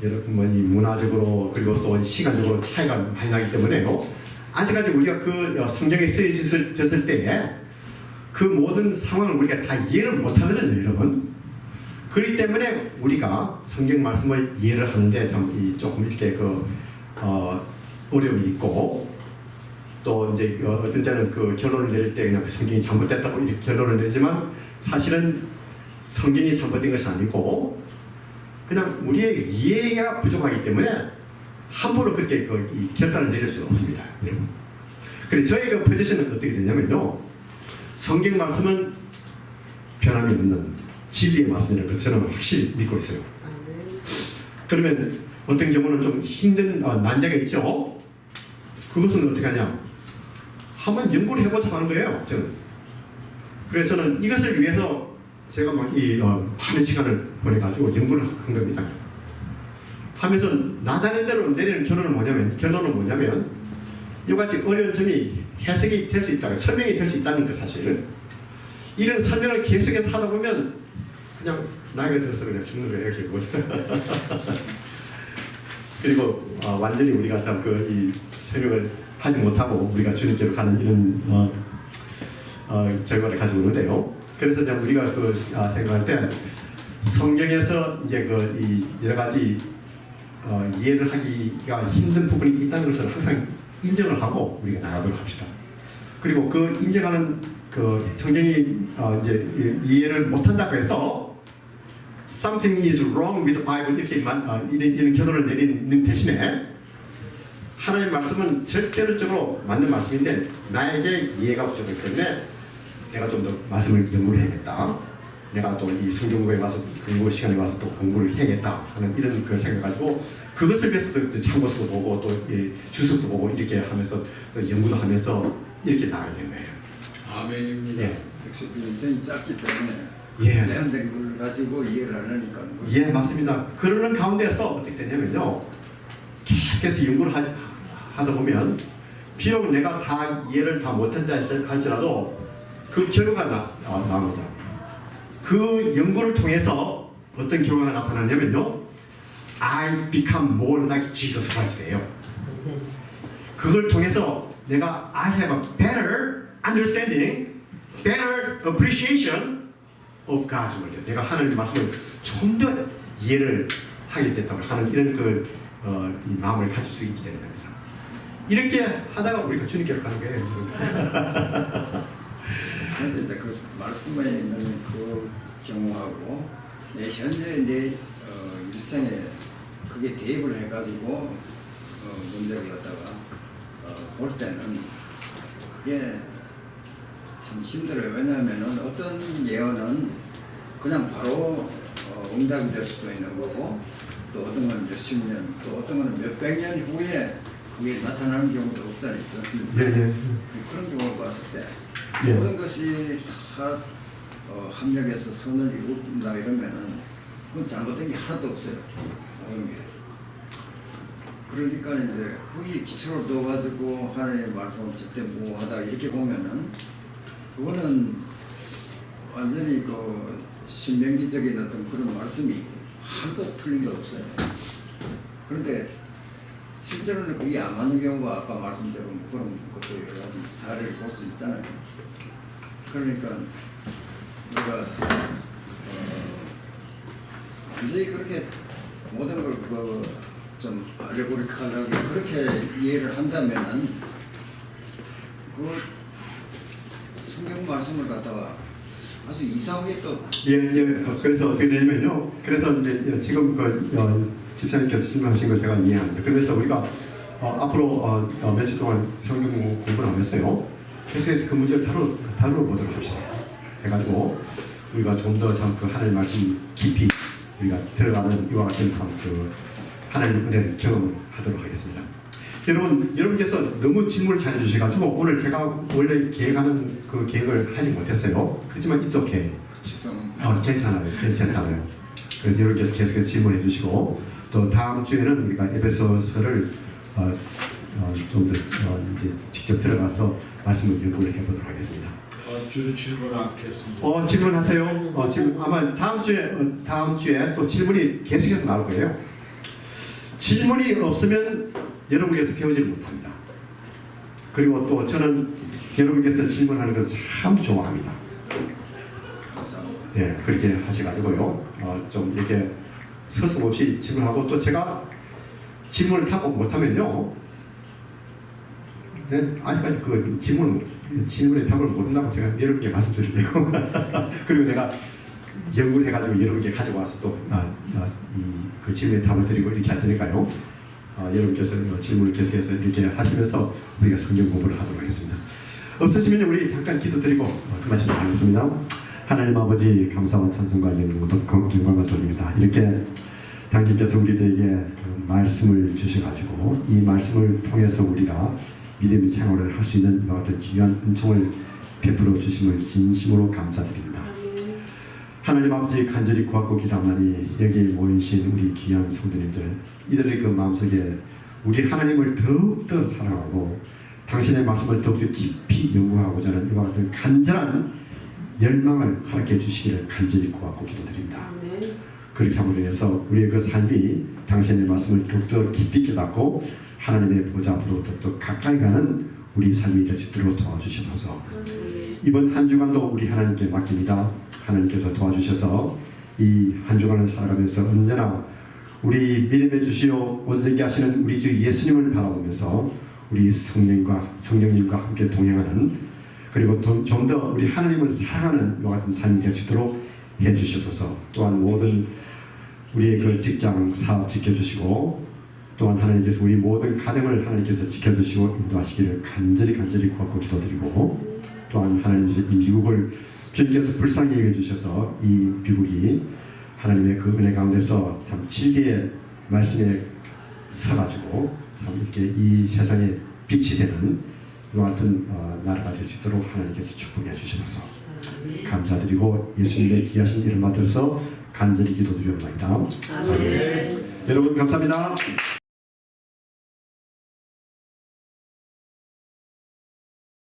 여러분 이 문화적으로 그리고 또 시간적으로 차이가 많이 나기 때문에요. 아직까지 우리가 성경에 쓰여졌을 때에 그 모든 상황을 우리가 다 이해를 못하거든요, 여러분. 그렇기 때문에 우리가 성경 말씀을 이해를 하는데 조금 이렇게 어려움이 있고 또 이제 어떤 때는 결론을 내릴 때 그냥 성경이 잘못됐다고 이렇게 결론을 내지만 사실은 성경이 잘못된 것이 아니고 그냥 우리의 이해가 부족하기 때문에 함부로 그렇게 이 결단을 내릴 수는 없습니다. 여러분. 그래 저희 그 포지션은 어떻게 되냐면요. 성경 말씀은 변함이 없는 진리의 말씀이라는 것을 저는 확실히 믿고 있어요. 그러면 어떤 경우는 좀 힘든 난제가 있죠. 그것은 어떻게 하냐? 한번 연구를 해보자고 하는 거예요. 저는. 그래서 저는 이것을 위해서 제가 막 많은 시간을 보내가지고 연구를 한 겁니다. 하면서 나다른 대로 내리는 결론은 뭐냐면 이같이 어려운 점이 해석이 될 수 있다, 설명이 될 수 있다는 것 사실. 이런 설명을 계속해서 하다 보면 그냥 나이가 들어서 그냥 죽는 거예요, 결국. 그리고 완전히 우리가 참 이 설명을 하지 못하고 우리가 주님께로 가는 이런 결과를 가지고 오는데요. 그래서 이제 우리가 생각할 때 성경에서 이제 이 여러 가지 이해를 하기가 힘든 부분이 있다는 것을 항상 인정을 하고 우리가 나가도록 합시다. 그리고 그 인정하는 성경이 이제 이해를 못한다고 해서 something is wrong with the Bible 이런 결론을 내리는 대신에 하나님의 말씀은 절대적으로 맞는 말씀인데 나에게 이해가 부족하기 때문에 내가 좀 더 말씀을 연구를 해야겠다. 내가 또 이 성경공부에 와서 공부 시간에 와서 또 공부를 해야겠다 하는 이런 걸 생각가지고 그것을 위해서 또 참고서도 보고 또 주석도 보고 이렇게 하면서 또 연구도 하면서 이렇게 나가야 되는 거예요. 아멘입니다. 예. 역시 인생이 짧기 때문에 예. 제한된 걸 가지고 이해를 안 하니까. 예, 맞습니다. 그러는 가운데서 어떻게 되냐면요. 계속해서 연구를 하다 보면 비록 내가 다 이해를 다 못한다 할지라도 그 결과가 나옵니다. 그 연구를 통해서 어떤 결과가 나타나냐면요. I become more like Jesus Christ예요. 그걸 통해서 내가 I have a better understanding, better appreciation of God's word. 내가 하나님의 말씀을 좀 더 이해를 하게 됐다고 하는 이런 이 마음을 가질 수 있게 되는 겁니다. 이렇게 하다가 우리가 주님께로 가는 거예요. 그런데 이제 그 말씀에 있는 그 경우하고 내 현재 내 일생에 그게 대입을 해가지고 문제를 갖다가 볼 때는 그게 참 힘들어요. 왜냐하면은 어떤 예언은 그냥 바로 응답이 될 수도 있는 거고 또 어떤 건 몇십 년, 또 어떤 건 몇백 년 후에 그게 나타나는 경우도 없잖아요. 예, 예. 그런 경우를 봤을 때 예. 모든 것이 다 합력해서 선을 이룬다 이러면은 그건 잘못된 게 하나도 없어요. 모든 게. 그러니까 이제 거기 기초를 둬가지고 하나님의 말씀을 절대 모호하다 이렇게 보면은 그거는 완전히 신명기적인 어떤 그런 말씀이 하나도 틀린 게 없어요. 그런데 실제로는 그게 안 맞는 경우가 아까 말씀대로 그런 것도 여러 가지 사례를 볼 수 있잖아요. 그러니까 우리가 완전히 그렇게 모든 걸 좀 알레고리컬하게 그렇게 이해를 한다면은 그 성경 말씀을 갖다가 아주 이상하게 또 예. 그래서 어떻게 되냐면요. 그래서 이제 지금 집사님께서 질문하신 걸 제가 이해합니다. 그래서 우리가 앞으로 며칠 동안 성경 공부를 하면서요. 계속해서 그 문제를 다뤄보도록 합시다. 해가지고 우리가 좀 더 참 그 하나님의 말씀 깊이 우리가 들어가는 이와 같은 하나님의 은혜를 경험하도록 하겠습니다. 여러분께서 너무 질문을 잘 해주셔가지고 오늘 제가 원래 계획하는 그 계획을 하지 못했어요. 그렇지만 it's okay. 괜찮아요. 그래서 여러분께서 계속해서 질문해 주시고 또 다음 주에는 우리가 에베소서를 좀 더 이제 직접 들어가서 말씀을 연구를 해보도록 하겠습니다. 주는 질문 않겠습니다. 질문하세요. 지금 아마 다음 주에 또 질문이 계속해서 나올 거예요. 질문이 없으면 여러분께서 배우지를 못합니다. 그리고 또 저는 여러분께서 질문하는 것을 참 좋아합니다. 감사합니다. 예, 그렇게 하셔가지고요. 좀 이렇게 서슴없이 질문하고 또 제가 질문을 하고 못하면요. 아직까지 그 질문의 답을 모른다고 제가 여러분께 말씀드릴게요. 그리고 내가 연구를 해가지고 여러분께 가져와서 또 그 질문의 답을 드리고 이렇게 할 테니까요. 여러분께서 질문을 계속해서 이렇게 하시면서 우리가 성경 공부를 하도록 하겠습니다. 없으시면 우리 잠깐 기도드리고 그마치도록 하겠습니다. 하나님 아버지 감사와 찬송과 영광을 돌립니다. 이렇게 당신께서 우리들에게 그 말씀을 주셔가지고 이 말씀을 통해서 우리가 믿음의 생활을 할 수 있는 이와 같은 귀한 은총을 베풀어 주심을 진심으로 감사드립니다. 하나님 아버지 간절히 구하고 기도하나니 여기에 모이신 우리 귀한 성도님들 이들의 그 마음속에 우리 하나님을 더욱더 사랑하고 당신의 말씀을 더욱더 깊이 연구하고자 하는 이와 같은 간절한 열망을 허락해 주시기를 간절히 구하고 기도드립니다. 그렇게 함으로 인해서 우리의 그 삶이 당신의 말씀을 더욱더 깊이 깨닫고 하나님의 보좌 앞으로 더욱더 가까이 가는 우리 삶이 될 수 있도록 도와주셔서 이번 한 주간도 우리 하나님께 맡깁니다. 하나님께서 도와주셔서 이 한 주간을 살아가면서 언제나 우리 믿음의 주시오 온전케 하시는 우리 주 예수님을 바라보면서 우리 성령님과 함께 동행하는 그리고 좀 더 우리 하나님을 사랑하는 이와 같은 삶이 될 수 있도록 해주셔서 또한 모든 우리의 그 직장 사업 지켜주시고 또한 하나님께서 우리 모든 가정을 하나님께서 지켜주시고 인도하시기를 간절히 구하고 기도드리고 또한 하나님께서 이 미국을 주님께서 불쌍히 여겨주셔서 이 미국이 하나님의 그 은혜 가운데서 참 진리의 말씀에 서가지고 참 이렇게 이 세상에 빛이 되는 이와 같은 나라가 될 수 있도록 하나님께서 축복해 주셔서 감사드리고 예수님의 귀하신 이름 받들어서 간절히 기도드리옵나이다. 아멘. 여러분 감사합니다.